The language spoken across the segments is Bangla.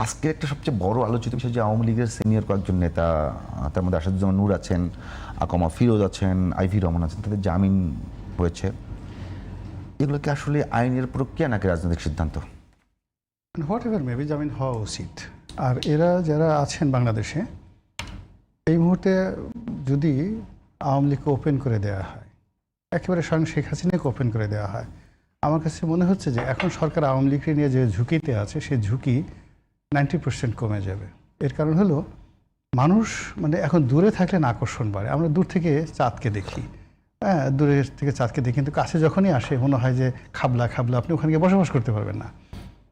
আজকের একটা সবচেয়ে বড় আলোচিত বিষয় যে আওয়ামী লীগের সিনিয়র কয়েকজন নেতা, তার মধ্যে আসাদুজ্জামান নূর আছেন, আকমা ফিরোজ আছেন, আইভি রহমান আছেন, তাদের জামিন হয়েছে। এগুলো কি আসলে আইনের প্রক্রিয়া নাকি রাজনৈতিক সিদ্ধান্ত? হোয়াট এভার মেবি জামিন হওয়া উচিত। আর এরা যারা আছেন বাংলাদেশে এই মুহূর্তে যদি আওয়ামী লীগকে ওপেন করে দেওয়া হয়, একেবারে স্বয়ং শেখ হাসিনাকে ওপেন করে দেওয়া হয়, আমার কাছে মনে হচ্ছে যে এখন সরকার আওয়ামী লীগকে নিয়ে যে ঝুঁকিতে আছে সেই ঝুঁকি 90% কমে যাবে। এর কারণ হলো মানুষ মানে এখন দূরে থাকলে না আকর্ষণ বাড়ে। আমরা দূর থেকে চাঁদকে দেখি, হ্যাঁ, দূরের থেকে চাঁদকে দেখি, কিন্তু কাছে যখনই আসে মনে হয় যে খাবলা খাবলা, আপনি ওখানে গিয়ে বসবাস করতে পারবেন না।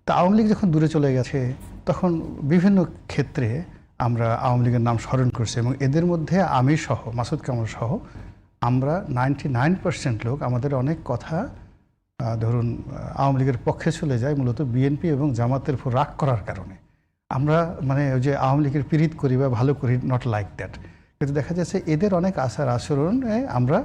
তা আওয়ামী লীগ যখন দূরে চলে গেছে তখন বিভিন্ন ক্ষেত্রে আমরা আওয়ামী লীগের নাম স্মরণ করছি, এবং এদের মধ্যে আমি সহ, মাসুদ কামাল সহ আমরা 99% লোক আমাদের অনেক কথা ধরুন আওয়ামী লীগের পক্ষে চলে যায় মূলত বিএনপি এবং জামাতের উপর রাগ করার কারণে। আমরা মানে ওই যে আওয়ামী লীগের পিরিত করি বা ভালো করি, নট লাইক দ্যাট। কিন্তু দেখা যাচ্ছে এদের অনেক আচার আচরণে আমরা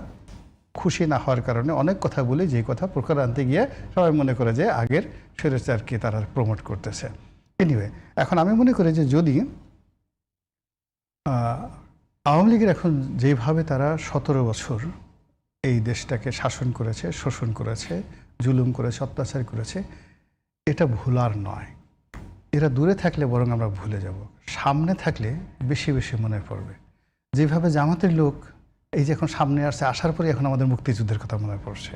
খুশি না হওয়ার কারণে অনেক কথা বলি, যে কথা প্রকার আনতে গিয়ে সবাই মনে করে যে আগের স্বৈরাচারকে তারা প্রমোট করতেছে। এনিওয়ে, এখন আমি মনে করি যে যদি আওয়ামী লীগের এখন যেভাবে তারা 17 বছর এই দেশটাকে শাসন করেছে, শোষণ করেছে, জুলুম করেছে, অত্যাচার করেছে, এটা ভুলার নয়। এরা দূরে থাকলে বরং আমরা ভুলে যাব, সামনে থাকলে বেশি বেশি মনে পড়বে। যেভাবে জামাতের লোক এই যে এখন সামনে আসছে, আসার পরে এখন আমাদের মুক্তিযুদ্ধের কথা মনে পড়ছে।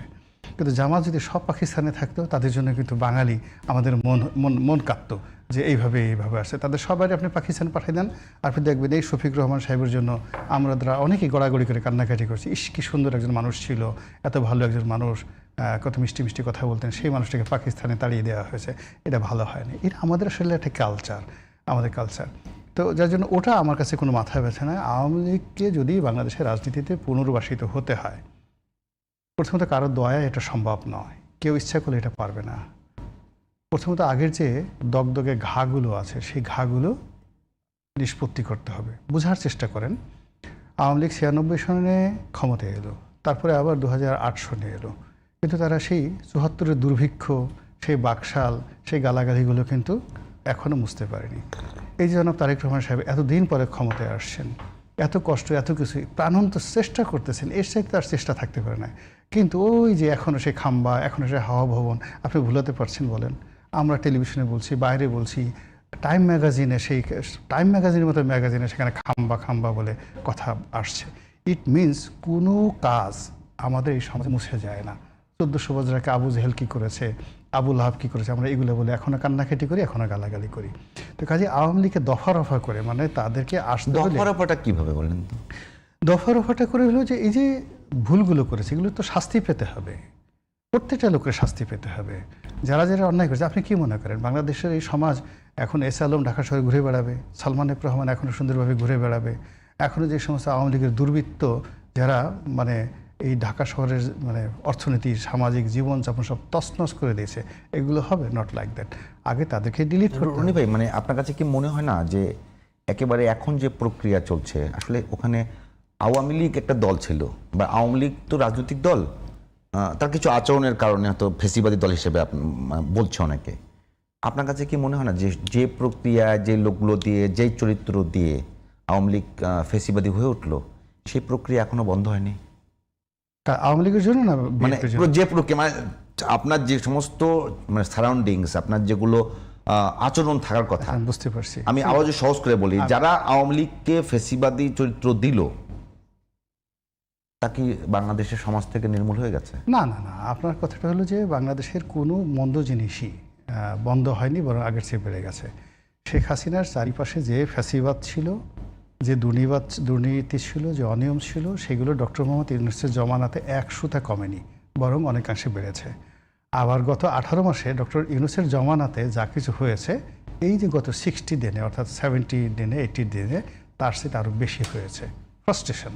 কিন্তু জামাত যদি সব পাকিস্তানে থাকতো তাদের জন্য কিন্তু বাঙালি আমাদের মন কাঁপতো যে এইভাবে আসছে। তাদের সবাই আপনি পাকিস্তান পাঠিয়ে দেন, আপনি দেখবেন এই শফিক রহমান সাহেবের জন্য আমরা অনেকেই গড়াগড়ি করে কান্নাকাটি করছি। ইস, কি সুন্দর একজন মানুষ ছিল, এত ভালো একজন মানুষ, কত মিষ্টি মিষ্টি কথা বলতেন, সেই মানুষটাকে পাকিস্তানে তাড়িয়ে দেওয়া হয়েছে, এটা ভালো হয়নি। এটা আমাদের আসলে একটা কালচার, আমাদের কালচার। তো যার জন্য ওটা আমার কাছে কোনো মাথায় ব্যথা নয়। আওয়ামী লীগকে যদি বাংলাদেশের রাজনীতিতে পুনর্বাসিত হতে হয়, প্রথমত কারো দয়া এটা সম্ভব নয়, কেউ ইচ্ছা করলে এটা পারবে না। প্রথমত আগের যে দগদগে ঘাগুলো আছে সেই ঘাগুলো নিষ্পত্তি করতে হবে। বোঝার চেষ্টা করেন, আওয়ামী লীগ 96 সনে ক্ষমতায় এলো, তারপরে আবার 2008 সনে এলো, কিন্তু তারা সেই 74-এর দুর্ভিক্ষ, সেই বাকশাল, সেই গালাগালিগুলো কিন্তু এখনও মুছতে পারেনি। এই যে জনাব তারেক রহমান সাহেব এতদিন পরে ক্ষমতায় আসছেন, এত কষ্ট, এত কিছু প্রাণান্ত চেষ্টা করতেছেন, এর সাথে তার চেষ্টা থাকতে পারে না। কিন্তু ওই যে এখনও সেই খাম্বা, এখনও সেই হাওয়া ভবন আপনি ভুলাতে পারছেন বলেন? আমরা টেলিভিশনে বলছি, বাইরে বলছি, টাইম ম্যাগাজিনে, সেই টাইম ম্যাগাজিনের মতো ম্যাগাজিনে সেখানে খাম্বা খাম্বা বলে কথা আসছে। ইট মিনস কোনো কাজ আমাদের এই সমাজে মুছে যায় না। 1400 বছরকে আবু জেহেল কী করেছে, আবু লাহাব কী করেছে, আমরা এগুলো বলে এখনও কান্নাকাটি করি, এখনও গালাগালি করি। তো কাজে আওয়ামী লীগকে দফা রফা করে, মানে তাদেরকে আসতে হলে দফা রফাটা কীভাবে বলেন তো? দফা রফাটা করে হলো যে এই যে ভুলগুলো করেছে এগুলো তো শাস্তি পেতে হবে, প্রত্যেকটা লোকের শাস্তি পেতে হবে। যারা যারা অন্যায় করেছে, আপনি কি মনে করেন বাংলাদেশের এই সমাজ এখন এস আলম ঢাকা শহরে ঘুরে বেড়াবে, সালমান এফ রহমান এখনও সুন্দরভাবে ঘুরে বেড়াবে, এখনও যে সমস্ত আওয়ামী লীগের দুর্বৃত্ত যারা মানে এই ঢাকা শহরের মানে অর্থনীতি, সামাজিক জীবনযাপন সব তছনছ করে দিয়েছে, এগুলো হবে? Not like that. আগে তাদেরকে ডিলিট করতে হবে। ভাই, মানে আপনার কাছে কি মনে হয় না যে একেবারে এখন যে প্রক্রিয়া চলছে, আসলে ওখানে আওয়ামী লীগ একটা দল ছিল, বা আওয়ামী লীগ তো রাজনৈতিক দল, তার কিছু আচরণের কারণে হয়তো ফেসিবাদী দল হিসেবে বলছে অনেকে। আপনার কাছে কি মনে হয় না যে যে প্রক্রিয়া, যে লোকগুলো দিয়ে, যেই চরিত্র দিয়ে আওয়ামী লীগ ফেসিবাদী হয়ে উঠলো, সেই প্রক্রিয়া এখনো বন্ধ হয়নি? আওয়ামী লীগের জন্য না, মানে যে প্রক্রিয়া, মানে আপনার যে সমস্ত মানে সারাউন্ডিংস, আপনার যেগুলো আচরণ থাকার কথা, বুঝতে পারছি। আমি আবার যে সহজ করে বলি, যারা আওয়ামী লীগকে ফেসিবাদী চরিত্র দিল, তা কি বাংলাদেশের সমাজ থেকে নির্মূল হয়ে গেছে? না না না, আপনার কথাটা হলো যে বাংলাদেশের কোনো মন্দ জিনিসই বন্ধ হয়নি, বরং আগের চেয়ে বেড়ে গেছে। শেখ হাসিনার চারিপাশে যে ফ্যাসিবাদ ছিল, যে দুর্নীতি ছিল, যে অনিয়ম ছিল, সেগুলো ডক্টর মোহাম্মদ ইউনূসের জমানাতে 1 সুতা কমেনি, বরং অনেকাংশে বেড়েছে। আবার গত 18 মাসে ডক্টর ইউনূসের জমানাতে যা কিছু হয়েছে, এই যে গত 60 দিনে, অর্থাৎ 70 দিনে, 80 দিনে, তার সাথে আরও বেশি হয়েছে ফ্রাস্ট্রেশন।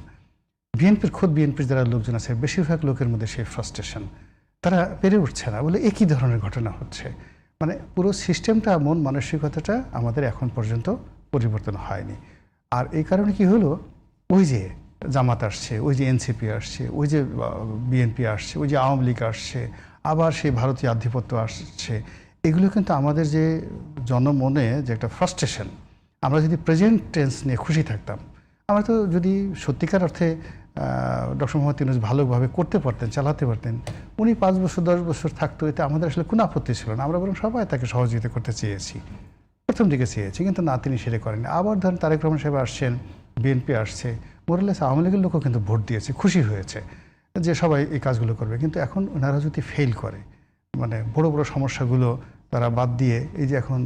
বিএনপির যারা লোকজন আছে, বেশিরভাগ লোকের মধ্যে সেই ফ্রাস্ট্রেশন, তারা পেরে উঠছে না, বলে একই ধরনের ঘটনা হচ্ছে। মানে পুরো সিস্টেমটা, মন মানসিকতাটা আমাদের এখন পর্যন্ত পরিবর্তন হয়নি। আর এই কারণে কি হলো, ওই যে জামাত আসছে, ওই যে এনসিপি আসছে, ওই যে বিএনপি আসছে, ওই যে আওয়ামী লীগ আসছে, আবার সেই ভারতীয় আধিপত্য আসছে, এগুলো কিন্তু আমাদের যে জনমনে যে একটা ফ্রাস্ট্রেশন, আমরা যদি প্রেজেন্ট টেন্স নিয়ে খুশি থাকতাম, আমরা তো যদি সত্যিকার অর্থে ডক্টর মোহাম্মদ ইউনূস ভালোভাবে করতে পারতেন, চালাতে পারতেন, উনি 5 বছর 10 বছর থাকতো, এতে আমাদের আসলে কোনো আপত্তি ছিল না। আমরা বরং সবাই তাকে সহযোগিতা করতে চেয়েছি, প্রথম দিকে চেয়েছি, কিন্তু না, তিনি সেটা করেননি। আবার ধরেন তারেক রহমান সাহেব আসছেন, বিএনপি আসছে, মোরালেস আওয়ামী লীগের লোকও কিন্তু ভোট দিয়েছে, খুশি হয়েছে যে সবাই এই কাজগুলো করবে। কিন্তু এখন ওনারা যদি ফেল করে, মানে বড় বড় সমস্যাগুলো তারা বাদ দিয়ে এই যে এখন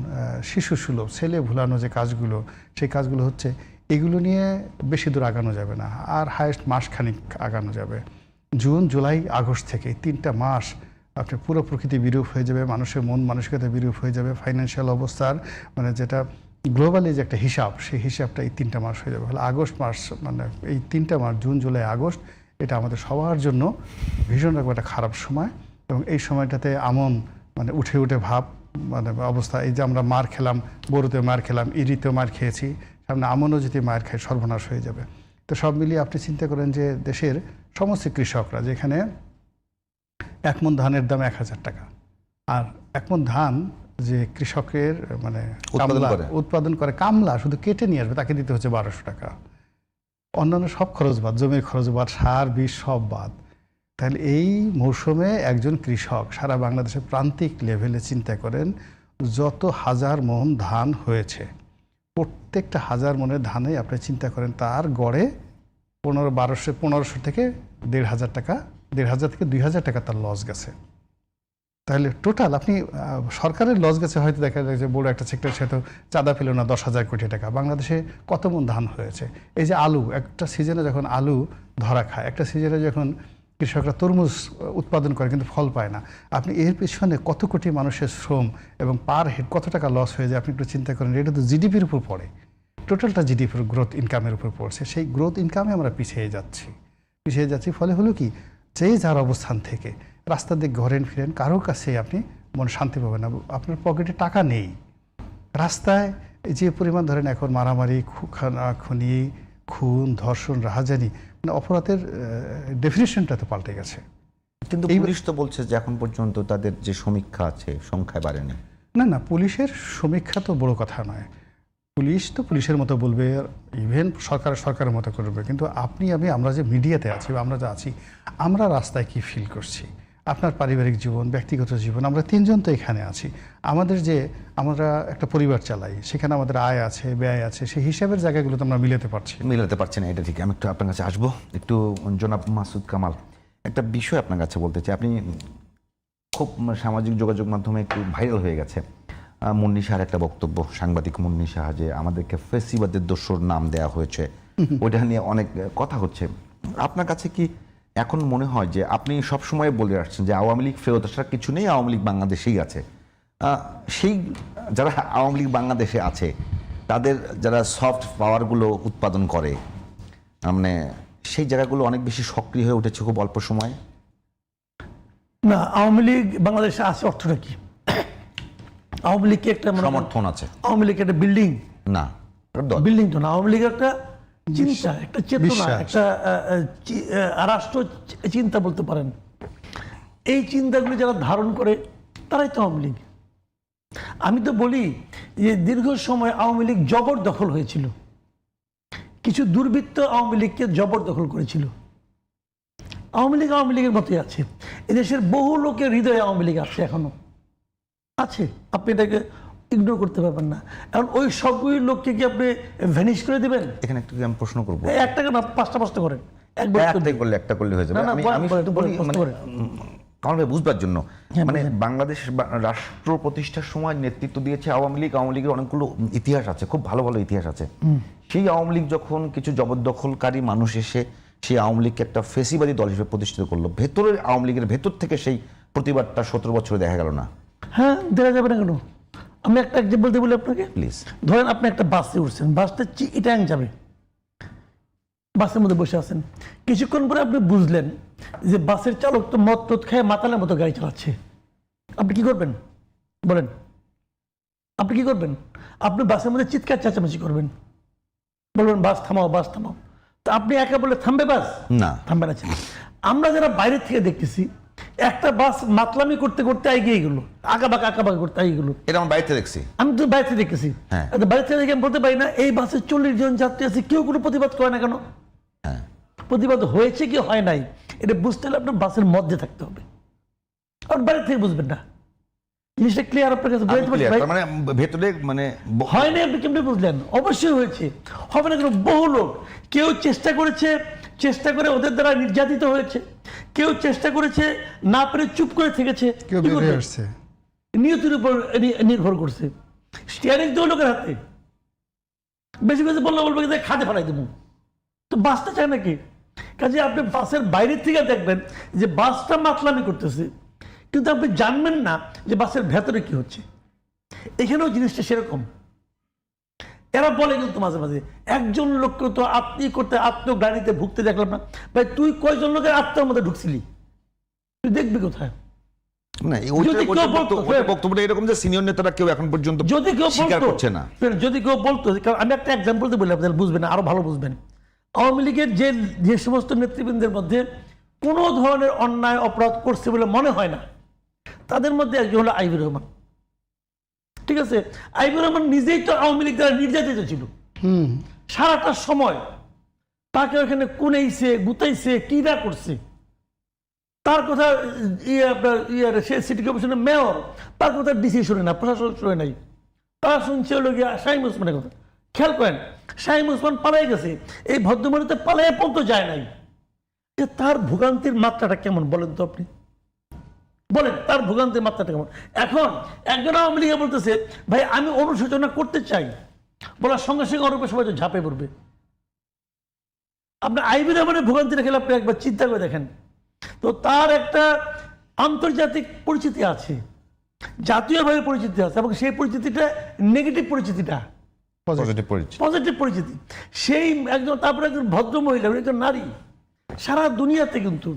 শিশু সুলভ ছেলে ভুলানো যে কাজগুলো, সেই কাজগুলো হচ্ছে, এগুলো নিয়ে বেশি দূর আগানো যাবে না। আর হায়েস্ট মাসখানিক আগানো যাবে। জুন জুলাই আগস্ট থেকে 3টা মাস আপনার পুরো প্রকৃতি বিরূপ হয়ে যাবে, মানুষের মন মানসিকতা বিরূপ হয়ে যাবে, ফাইন্যান্সিয়াল অবস্থার মানে যেটা গ্লোবালি যে একটা হিসাব, সেই হিসাবটা এই 3টা মাস হয়ে যাবে। হলে আগস্ট মাস, মানে এই 3টা মাস জুন জুলাই আগস্ট, এটা আমাদের সবার জন্য ভীষণ রকম একটা খারাপ সময়। এবং এই সময়টাতে আমন মানে উঠে উঠে ভাব মানে অবস্থা, এই যে আমরা মার খেলাম, বড়ুতে মার খেলাম, ইরিতেও মার খেয়েছি, সামনে আমনও যদি মার খায় সর্বনাশ হয়ে যাবে। তো সব মিলিয়ে আপনি চিন্তা করেন যে দেশের সমস্ত কৃষকরা, যেখানে 1 মণ ধানের দাম 1000 টাকা, আর 1 মণ ধান যে কৃষকের মানে উৎপাদন করে কামলা শুধু কেটে নিয়ে আসবে, তাকে দিতে হচ্ছে 1200 টাকা। অন্যান্য সব খরচ বাদ, জমির খরচ বাদ, সার বিষ সব বাদ। তাহলে এই মৌসুমে একজন কৃষক সারা বাংলাদেশের প্রান্তিক লেভেলে চিন্তা করেন, যত হাজার মণ ধান হয়েছে, প্রত্যেকটা 1000 মণের ধানে আপনি চিন্তা করেন তার গড়ে 1500 থেকে 1500 টাকা, 1500 থেকে 2000 টাকা তার লস গেছে। তাহলে টোটাল আপনি সরকারের লস গেছে, হয়তো দেখা যায় যে বড় একটা সেক্টর সে তো চাঁদা পেল না 10,000 কোটি টাকা। বাংলাদেশে কত মণ ধান হয়েছে? এই যে আলু, একটা সিজনে যখন আলু ধরা খায়, একটা সিজনে যখন কৃষকরা তরমুজ উৎপাদন করে কিন্তু ফল পায় না, আপনি এর পিছনে কত কোটি মানুষের শ্রম এবং পার হেড কত টাকা লস হয়ে যায় আপনি একটু চিন্তা করেন। এটা তো জিডিপির উপর পড়ে, টোটালটা জিডিপির গ্রোথ ইনকামের উপর পড়ছে। সেই গ্রোথ ইনকামে আমরা পিছিয়ে যাচ্ছি। ফলে হলো কি, যে যার অবস্থান থেকে রাস্তা দিয়ে ঘরেন ফিরেন, কারোর কাছে আপনি মনে শান্তি পাবেন না। আপনার পকেটে টাকা নেই, রাস্তায় যে পরিমাণ ধরেন এখন মারামারি, খুনি, খুন, ধর্ষণ, রাহাজানি, মানে অপরাধের ডেফিনেশনটা তো পাল্টে গেছে। কিন্তু পুলিশ তো বলছে যে এখন পর্যন্ত তাদের যে সমীক্ষা আছে সংখ্যায় বাড়েনি। না, পুলিশের সমীক্ষা তো বড় কথা নয়। পুলিশ তো পুলিশের মতো বলবে, ইভেন সরকারের মতো করবে। কিন্তু আপনি আমরা যে মিডিয়াতে আছি বা আমরা যা আছি, আমরা রাস্তায় কি ফিল করছি, আপনার পারিবারিক জীবন, ব্যক্তিগত জীবন, আমরা 3জন তো এখানে আছি। আমরা একটা পরিবার চালাই, সেখানে আমাদের আয় আছে, ব্যয় আছে, সেই হিসাবের জায়গাগুলো তো আমরা মিলাতে পারছি না। এটা ঠিক। আমি একটু আপনার কাছে আসবো। একটু জনাব মাসুদ কামাল, একটা বিষয় আপনার কাছে বলতে চাই। আপনি খুব সামাজিক যোগাযোগ মাধ্যমে একটু ভাইরাল হয়ে গেছে মুন্নী শাহর একটা বক্তব্য, সাংবাদিক মুন্নী শাহ, যে আমাদেরকে ফেসিবাদের দোসর নাম দেওয়া হয়েছে, ওইটা নিয়ে অনেক কথা হচ্ছে। আপনার কাছে কি এখন মনে হয় যে আপনি সবসময় বলে আসছেন যে আওয়ামী লীগ ফেরত আসার কিছু নেই, আওয়ামী লীগ বাংলাদেশেই আছে, সেই যারা আওয়ামী লীগ বাংলাদেশে আছে তাদের যারা সফট পাওয়ারগুলো উৎপাদন করে, মানে সেই জায়গাগুলো অনেক বেশি সক্রিয় হয়ে উঠেছে খুব অল্প সময়ে? না, আওয়ামী লীগ বাংলাদেশে আছে অর্থটা কি? আওয়ামী লীগ একটা সমর্থন আছে, আওয়ামী লীগ একটা বিল্ডিং না, বিল্ডিং তো না, আওয়ামী লীগ একটা চিন্তা, একটা চেতনা, একটা রাষ্ট্র চিন্তা বলতে পারেন। এই চিন্তাগুলি যারা ধারণ করে তারাই তো আওয়ামী লীগ। আমি তো বলি যে দীর্ঘ সময় আওয়ামী লীগ জবরদখল হয়েছিল, কিছু দুর্বৃত্ত আওয়ামী লীগকে জবরদখল করেছিল। আওয়ামী লীগের মতোই আছে। এদেশের বহু লোকের হৃদয়ে আওয়ামী লীগ আছে, এখনো আছে, আপনি এটাকে ইগনোর করতে পারবেন না। এখন ওই সবগুলি লোককে কি আপনি ভ্যানিশ করে দেবেন? এখানে একটু আমি প্রশ্ন করবো, একটা না 5টা করেন, একটা করলে হয়ে যাবে। আমি কারণ বুঝবার জন্য, মানে বাংলাদেশ রাষ্ট্র প্রতিষ্ঠার সময় নেতৃত্ব দিয়েছে আওয়ামী লীগের অনেকগুলো ইতিহাস আছে, খুব ভালো ভালো ইতিহাস আছে। সেই আওয়ামী লীগ যখন কিছু জবরদখলকারী মানুষ এসে সেই আওয়ামী লীগকে একটা ফেসিবাদী দল হিসেবে প্রতিষ্ঠিত করলো, ভেতরের আওয়ামী লীগের ভেতর থেকে সেই প্রতিবাদটা 17 বছরে দেখা গেল না। হ্যাঁ, দেখা যাবে না কেন? আমি একটা এক্সাম্পল বলি আপনাকে। প্লিজ। ধরেন আপনি একটা বাসে উঠছেন, বাসটা চিটাং যাবে, বাসের মধ্যে বসে আছেন, কিছুক্ষণ পরে আপনি বুঝলেন যে বাসের চালক তো মদ টদ খেয়ে মাতালের মতো গাড়ি চালাচ্ছে। আপনি কি করবেন বলেন? আপনি কি করবেন? আপনি বাসের মধ্যে চিৎকার চেঁচামেচি করবেন, বলবেন বাস থামাও, বাস থামাও। তো আপনি একা বলে থামবে বাস? না, থামবে না। আমরা যারা বাইরে থেকে দেখতেছি, একটা বাস মাতলামি করতে করতে এগিয়ে গেল, আঁকাবাঁকা করতে এগিয়ে গেল। এটা আমার বাড়িতে দেখছি। আমি তো বাড়িতে দেখেছি। হ্যাঁ। বাড়িতে দেখে আমি বলতে পারি না এই বাসে 40 জন যাত্রী আছে, কেউ কোনো প্রতিবাদ করে না কেন? হ্যাঁ, প্রতিবাদ হয়েছে কি হয় নাই এটা বুঝতে হলে আপনার বাসের মধ্যে থাকতে হবে, আর বাইরে থেকে বুঝবেন না। জিনিসটা ক্লিয়ার আপনার কাছে? আমি clear। তার মানে ভেতরে মানে হয় না, আপনি কেমনি বুঝলেন? অবশ্যই হয়েছে, হবে না কেন? বহু লোক, কেউ চেষ্টা করেছে, চেষ্টা করে ওদের দ্বারা নির্যাতিত হয়েছে, কেউ চেষ্টা করেছে না পেরে চুপ করে থেকেছে, কেউ কি বেরিয়ে করবে? আসছে। নিয়তির উপর নির্ভর করছে। স্টিয়ারিং তো লোকের হাতে, বেশি বেশি বলবে যে খাতে ফেলাই দেবো, তো বাসটা চায় নাকি? কাজে আপনি বাসের বাইরের থেকে দেখবেন যে বাসটা মাতলামি করতেছে, কিন্তু আপনি জানবেন না যে বাসের ভেতরে কি হচ্ছে। এখানেও জিনিসটা সেরকম। এরা বলে কিন্তু মাঝে মাঝে, একজন লোককে তো আত্মগ্লানিতে ভুগতে দেখলাম না। ভাই তুই কয়জন লোকের আত্মার মধ্যে ঢুকছিলি? তুই দেখবি কোথায়? না, যদি কেউ বলতো, বক্তব্যটা এরকম যে সিনিয়র নেতারা কেউ এখন পর্যন্ত যদি কেউ স্বীকার বলতো, করছে না। যদি কেউ বলতো, কারণ আমি একটা এক্সাম্পল দিয়ে বললাম, তাহলে বুঝবেন, আরো ভালো বুঝবেন। আওয়ামী লীগের যে সমস্ত নেতৃবৃন্দের মধ্যে কোনো ধরনের অন্যায় অপরাধ করছে বলে মনে হয় না, তাদের মধ্যে একজন হলো আইবুর রহমান। ঠিক আছে, আইবুর রহমান নিজেই তো আওয়ামী লীগ দ্বারা নির্যাতিত ছিল। সারাটা সময় তাকে ওখানে কুনাইছে, গুতাইছে, কি না করছে। তার কথা সে সিটি কর্পোরেশনের মেয়র, তার কথা ডিসি শুনে না, প্রশাসন শুনে নাই। তারা শুনছে হলো গিয়া শাহিম ওসমানের কথা। খেয়াল করেন, শাহিম ওসমান পালাই গেছে, এই ভদ্রমণিতে পালাই পর্যন্ত যায় নাই। যে তার ভোগান্তির মাত্রাটা কেমন বলেন তো আপনি? বলেন তার ভোগান্তির মাত্রাটা কেমন? এখন একজন আওয়ামী লীগে বলতেছে ভাই আমি অনুশোচনা করতে চাই, বলার সঙ্গে সঙ্গে অরূপে সবাই তো ঝাঁপে পড়বে। আপনার আইবি রহমানের ভোগান্তিটা খেলে আপনি একবার চিন্তা করে দেখেন তো, তার একটা আন্তর্জাতিক পরিচিতি আছে, জাতীয়ভাবে পরিচিতি আছে, এবং সেই পরিচিতিটা নেগেটিভ পরিচিতিটা, পজিটিভ পরিচিতি। সেই একজন, তারপরে একজন ভদ্র মহিলা, একজন নারী, সারা দুনিয়াতে কিন্তু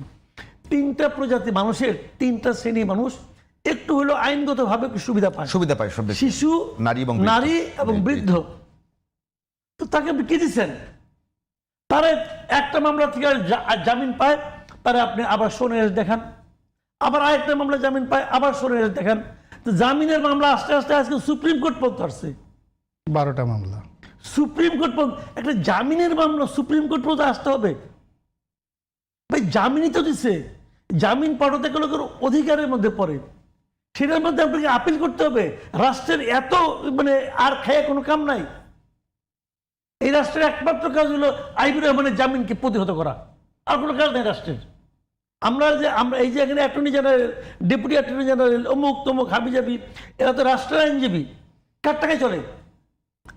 3টা প্রজাতি মানুষের, 3টা শ্রেণী মানুষ একটু হলো আইনগতভাবে সুবিধা পায়। শিশু, নারী এবং বৃদ্ধ। তো তাকে আপনি কি দিচ্ছেন? তারা একটা মামলা থেকে জামিন পায়, তারা আপনি আবার সোনের দেখান, আবার আরেকটা মামলা জামিন পায়, আবার সোনের দেখান। তো জামিনের মামলা আস্তে আস্তে আজকে সুপ্রিম কোর্ট পর্যন্ত আসছে, 12টা মামলা সুপ্রিম কোর্ট পর্যন্ত। একটা জামিনের মামলা সুপ্রিম কোর্ট পর্যন্ত আসতে হবে? ভাই জামিনই তো দিচ্ছে, জামিন পাঠাতে লোকের অধিকারের মধ্যে পড়ে, সেটার মধ্যে আপনাকে আপিল করতে হবে। রাষ্ট্রের এত মানে আর খায় কোনো কাম নাই। এই রাষ্ট্রের একমাত্র কাজ হলো আইবুর রহমানের জামিনকে প্রতিহত করা, আর কোনো কাজ নেই রাষ্ট্রের। আমরা এই যে এখানে attorney general, deputy attorney general, অমুক তমুক হাবিজাবি, এরা তো রাষ্ট্রের আইনজীবী। কার টাকায় চলে?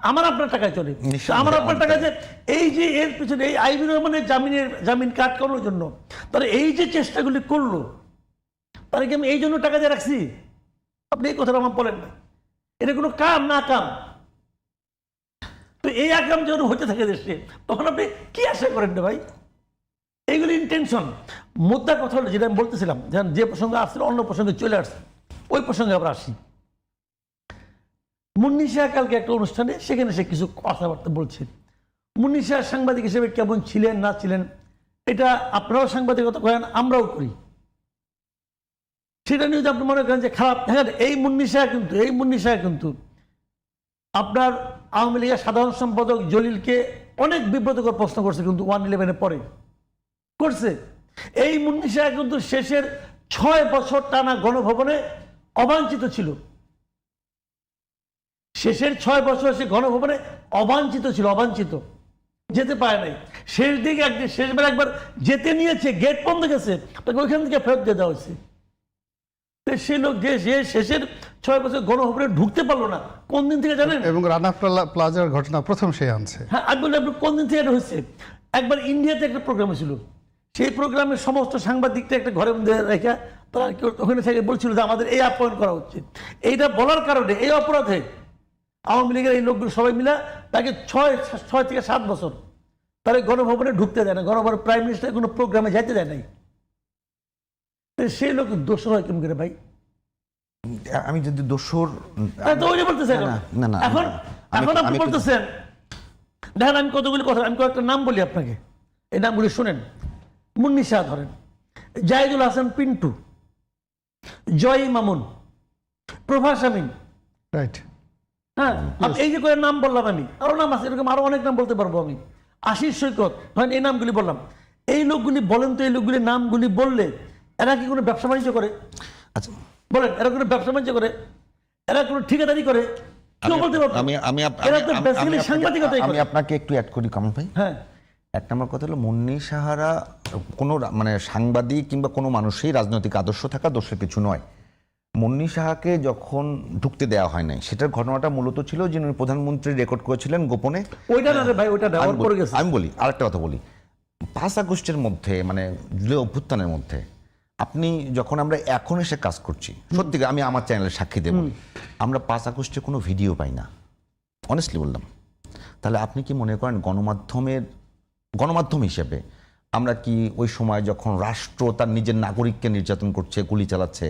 আমার আপনার টাকায় চলে। আমার আপনার টাকা যে এই যে এর পিছনে এই আইবুর রহমানের জামিন আটকানোর জন্য তারা এই যে চেষ্টাগুলি করলো, তারা কি আমি এই জন্য টাকা দিয়ে রাখছি? আপনি এই কথাটা আমার বলেন না, এটা কোনো কাম না কাম। তো এই আকাম যখন হতে থাকে দেশে, তখন আপনি কি আশা করেন না ভাই? এইগুলি ইন্টেনশন। মুদ্রা কথা হলো যেটা আমি বলতেছিলাম, যে প্রসঙ্গে আসছিল অন্য প্রসঙ্গে চলে আসছে, ওই প্রসঙ্গে আমরা আসি। মুন্নি শাহ কালকে একটা অনুষ্ঠানে, সেখানে সে কিছু কথাবার্তা বলছে। মুন্নি শাহ সাংবাদিক হিসেবে কেমন ছিলেন না ছিলেন, এটা আপনারাও সাংবাদিকতা করেন, আমরাও করি। সেটা নিয়ে যদি আপনি মনে করেন যে খারাপ, হ্যাঁ, এই মুন্নি শাহ কিন্তু আপনার আওয়ামী লীগের সাধারণ সম্পাদক জলিলকে অনেক বিব্রতকর প্রশ্ন করছে, কিন্তু 111-এর পরে করছে। এই মুন্নি শাহ কিন্তু শেষের 6 বছর টানা গণভবনে অবাঞ্ছিত ছিল। শেষের 6 বছর সে গণভবনে অবাঞ্ছিত ছিল, অবাঞ্ছিত, যেতে পারে নাই। শেষবার একবার যেতে নিয়েছে, গেট বন্ধ গেছে, তাকে ওইখান থেকে ফেরত দিয়ে দেওয়া হয়েছে। সে লোক যে শেষের 6 বছর গণভবনে ঢুকতে পারলো না, কোন দিন থেকে জানেন? এবং রানা প্লাজার ঘটনা প্রথম সে আনছে। হ্যাঁ, আমি বলি আপনি কোন দিন থেকে এটা হয়েছে? একবার ইন্ডিয়াতে একটা প্রোগ্রাম ছিল, সেই প্রোগ্রামে সমস্ত সাংবাদিকটা একটা ঘরের মধ্যে রেখে তারা ওখানে থেকে বলছিল যে আমাদের এই আপ্যায়ন করা হচ্ছে। এইটা বলার কারণে এই অপরাধে আওয়ামী লীগের এই লোকগুলো সবাই মিলে তাকে 6 থেকে 7 বছর তারা গণভবনে ঢুকতে দেয় না, গণভবনের প্রাইম মিনিস্টার কোনো প্রোগ্রামে যাইতে দেয় নাই। সেই লোক দোষর হয় কেমন করে ভাই? আমি যদি দোষর বলতেছেন এখন আপনি বলতেছেন, দেখেন আমি কতগুলি কথা, আমি কয়েকটা নাম বলি আপনাকে, এই নামগুলি শুনেন। মুন্নি শাহ ধরেন, জাহিদুল হাসান পিন্টু, জয় মামুন, প্রভাস আমিন, রাইট। হ্যাঁ, এই যে করে নাম বললাম আমি, আরো নাম আছে, এরকম আরো অনেক নাম বলতে পারবো আমি। আশিস সৈকত, ধরেন এই নামগুলি বললাম। এই লোকগুলি বলেন তো, এই লোকগুলি নামগুলি বললে এরা কি কোনো ব্যবসা বাণিজ্য করে? আচ্ছা, বলেন, এরা কোনো ব্যবসা বাণিজ্য করে? এরা কোনো ঠিকাদারি করে? কেউ বলতে পারবে? এরা তো বেসিক্যালি সাংবাদিকতাই আমি করে। আপনাকে একটু অ্যাড করি কামাল ভাই। হ্যাঁ, এক নম্বর কথা হলো, মুন্নি সাহারা কোনো মানে সাংবাদিক কিংবা কোনো মানুষই রাজনৈতিক আদর্শ থাকা দোষের কিছু নয়। মুন্নি সাহাকে যখন ঢুকতে দেওয়া হয় নাই, সেটার ঘটনাটা মূলত ছিল যে উনি প্রধানমন্ত্রী রেকর্ড করেছিলেন গোপনে। ওইটা না রে ভাই, ওইটা না, ওর পরে গেছে। আমি বলি আরেকটা কথা বলি, 5 আগস্টের মধ্যে মানে জুলাই অভ্যুত্থানের মধ্যে আপনি যখন আমরা এখন এসে কাজ করছি, সত্যি আমি আমার চ্যানেলের সাক্ষী দেব, আমরা 5 আগস্টে কোনো ভিডিও পাই না, অনেস্টলি বললাম। তাহলে আপনি কি মনে করেন গণমাধ্যম হিসেবে আমরা কি ওই সময় যখন রাষ্ট্র তার নিজের নাগরিককে নির্যাতন করছে, গুলি চালাচ্ছে,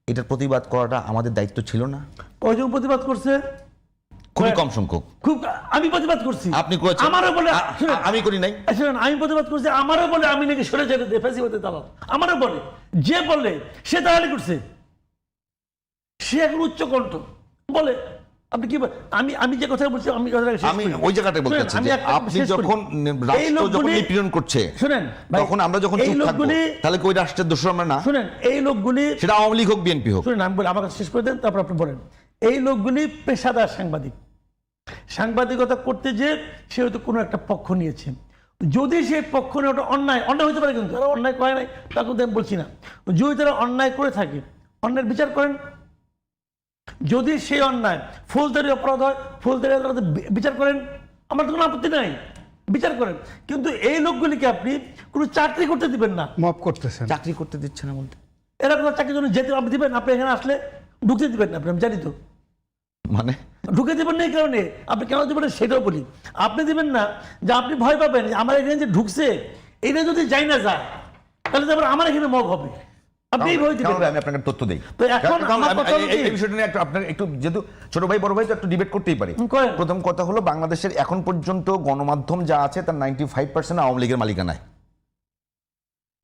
এটার প্রতিবাদ করাটা আমাদের দায়িত্ব ছিল না? কয়জন প্রতিবাদ করছে? খুবই কম সংখ্যক। খুব, আমি প্রতিবাদ করছি। আপনি করেছেন, আমারও বলে, শুনেন, আমি করি নাই। শুনেন, আমি প্রতিবাদ করছি, আমারও বলে আমি নাকি সরে যেতে ফেসি হতে দাঁড়াল, আমারও বলে, যে বলে সে তাহলে করছে, সে এখন উচ্চ কণ্ঠ বলে। আপনি কি আমি যে কথা বলছি, আমি আমি ওই জায়গাটায় বলতে চাচ্ছি যে আপনি যখন রাষ্ট্র যখন নিপীড়ন করছে, শুনেন, তখন আমরা যখন চুপ থাকবো, তাহলে কি ওই রাষ্ট্রের দোষর আমরা না? শুনেন, এই লোকগুলি, সেটা আওয়ামী লীগ হোক বিএনপি হোক। শুনেন, আমি বলি, আমার কাছে শেষ করে দেন, তারপর আপনি বলেন। এই লোকগুলি পেশাদার সাংবাদিক, সাংবাদিকতা করতে যে সে হয়তো কোনো একটা পক্ষ নিয়েছে, যদি সেই পক্ষ নিয়ে ওটা অন্যায় হতে পারে, কিন্তু তারা অন্যায় করে নাই তা কিন্তু আমি বলছি না, যদি তারা অন্যায় করে থাকে, অন্যায়ের বিচার করেন। যদি সেই অন্যায় ফৌজদারি অপরাধ হয়, ফৌজদারি বিচার করেন, আমার তো কোনো আপত্তি নাই, বিচার করেন। কিন্তু এই লোকগুলিকে আপনি কোনো চাকরি করতে দিবেন না। মপ করতেছেন, চাকরি করতে দিচ্ছে না বলতে, এরা কোনো চাকরির জন্য যেতে আপনি দিবেন? আপনি এখানে আসলে ঢুকতে দিবেন না, আপনি, আমি জানি তো, মানে ঢুকে দেবেন না। এই কারণে আপনি কেন দেবেন সেটাও বলি। আপনি দিবেন না যে আপনি ভয় পাবেন যে আমার এখানে যে ঢুকছে, এটা যদি যাই না যায়, তাহলে তারপর আমার এখানে মগ হবে। আপনি এই ভয় দিবেন। আমি আপনাকে তথ্য দেই। তো এখন আমার কথা হলো কি, এই বিষয়টা নিয়ে আপনার একটু, যেহেতু ছোট ভাই বড় ভাই তো একটু ডিবেট করতেই পারি। করেন। প্রথম কথা হলো, বাংলাদেশের এখন পর্যন্ত গণমাধ্যম যা আছে তার 95% আওয়ামী লীগের মালিকানায়।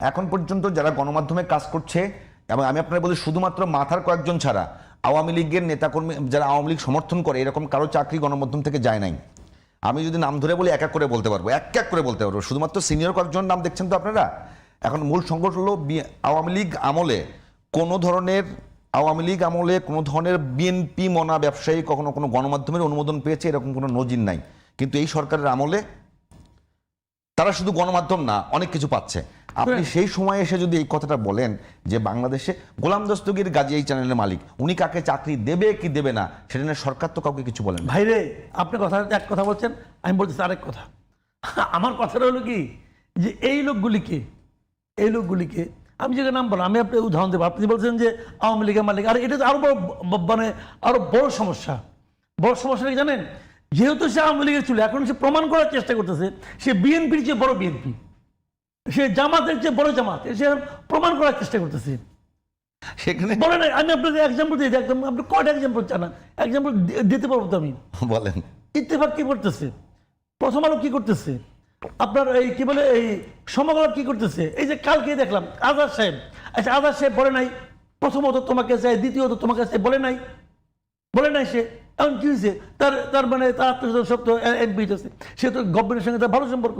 এখন পর্যন্ত যারা গণমাধ্যমে কাজ করছে, এবং আমি আপনারা বলি শুধুমাত্র মাথার কয়েকজন ছাড়া আওয়ামী লীগের নেতাকর্মী যারা আওয়ামী লীগ সমর্থন করে, এরকম কারো চাকরি গণমাধ্যম থেকে যায় নাই। আমি যদি নাম ধরে বলি এক এক করে বলতে পারবো, এক এক করে বলতে পারবো। শুধুমাত্র সিনিয়র কয়েকজন নাম দেখছেন তো আপনারা। এখন মূল সংকট হলো আওয়ামী লীগ আমলে কোনো ধরনের বিএনপি মনা ব্যবসায়ী কখনো কোনো গণমাধ্যমের অনুমোদন পেয়েছে, এরকম কোনো নজির নাই। কিন্তু এই সরকারের আমলে তারা শুধু গণমাধ্যম না, অনেক কিছু পাচ্ছে। আপনি সেই সময় এসে যদি এই কথাটা বলেন যে বাংলাদেশে গোলাম দস্তগীর গাজী এই চ্যানেলের মালিক, উনি কাকে চাকরি দেবে কি দেবে না সেটা নিয়ে সরকার তো কাউকে কিছু বলেন না। ভাইরে, আপনি এক কথা বলছেন, আমি বলতেছি আরেক কথা। আমার কথাটা হলো কি, যে এই লোকগুলিকে আমি যে নাম বললাম, আমি আপনি উদাহরণ দেবো। আপনি বলছেন যে আওয়ামী লীগের মালিক, আর এটা তো আরো মানে আরো বড় সমস্যা। বড় সমস্যা কি জানেন? যেহেতু সে আওয়ামী লীগের ছিল, এখন সে প্রমাণ করার চেষ্টা করতেছে সে বিএনপির চেয়ে বড় বিএনপি, সে জামাতের চেয়ে বড় জামাত, সে প্রমাণ করার চেষ্টা করতেছে। সেখানে বলে না, আমি আপনাকে এক্সাম্পল দিই, একদম আপনি কয়টা এক্সাম্পল চান? এক্সাম্পল দিতে পারবো তো আমি। বলেন। ইত্তেফাক কি করতেছে, প্রথম আলো কি করতেছে, আপনার এই কি বলে এই সমকাল কি করতেছে, এই যে কালকে দেখলাম আজাদ সাহেব। আচ্ছা, আজাদ সাহেব বলে নাই প্রথমত তোমাকে চাই, দ্বিতীয়ত তোমাকে চাই, বলে নাই সে। এখন কি হয়েছে? তার মানে তার আত্মীয় সব তো এমপি আছে, সে তো গভর্নমেন্টের সঙ্গে তার ভালো সম্পর্ক।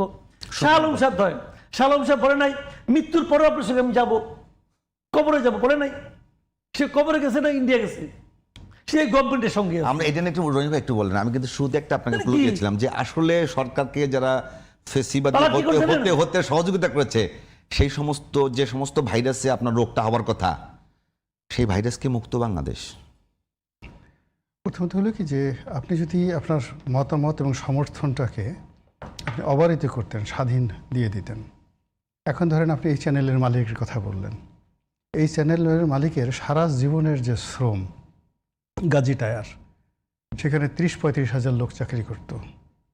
শাহ আলম সাহেব ধরেন, শাহ আলম সাহেব বলে নাই মৃত্যুর পরে আপনার সঙ্গে আমি যাবো, কবরে যাবো, বলে নাই। সে কবরে গেছে না ইন্ডিয়া গেছে, সে গভর্নমেন্টের সঙ্গে। আমরা এটা নিয়ে একটু রনি ভাই একটু বলেন। আমি কিন্তু শুরুতে একটা আপনাকে ক্লু দিয়েছিলাম যে আসলে সরকারকে যারা ফেসিবাদী হতে সহযোগিতা করেছে, যে সমস্ত ভাইরাসে আপনার রোগটা হওয়ার কথা, সেই ভাইরাসকে মুক্ত বাংলাদেশ। প্রথমত হলো কি, যে আপনি যদি আপনার মতামত এবং সমর্থনটাকে আপনি অবারিত করতেন, স্বাধীন দিয়ে দিতেন। এখন ধরেন আপনি এই চ্যানেলের মালিকের কথা বললেন, এই চ্যানেলের মালিকের সারা জীবনের যে শ্রম, গাজী টায়ার, সেখানে 30-35 হাজার লোক চাকরি করতো,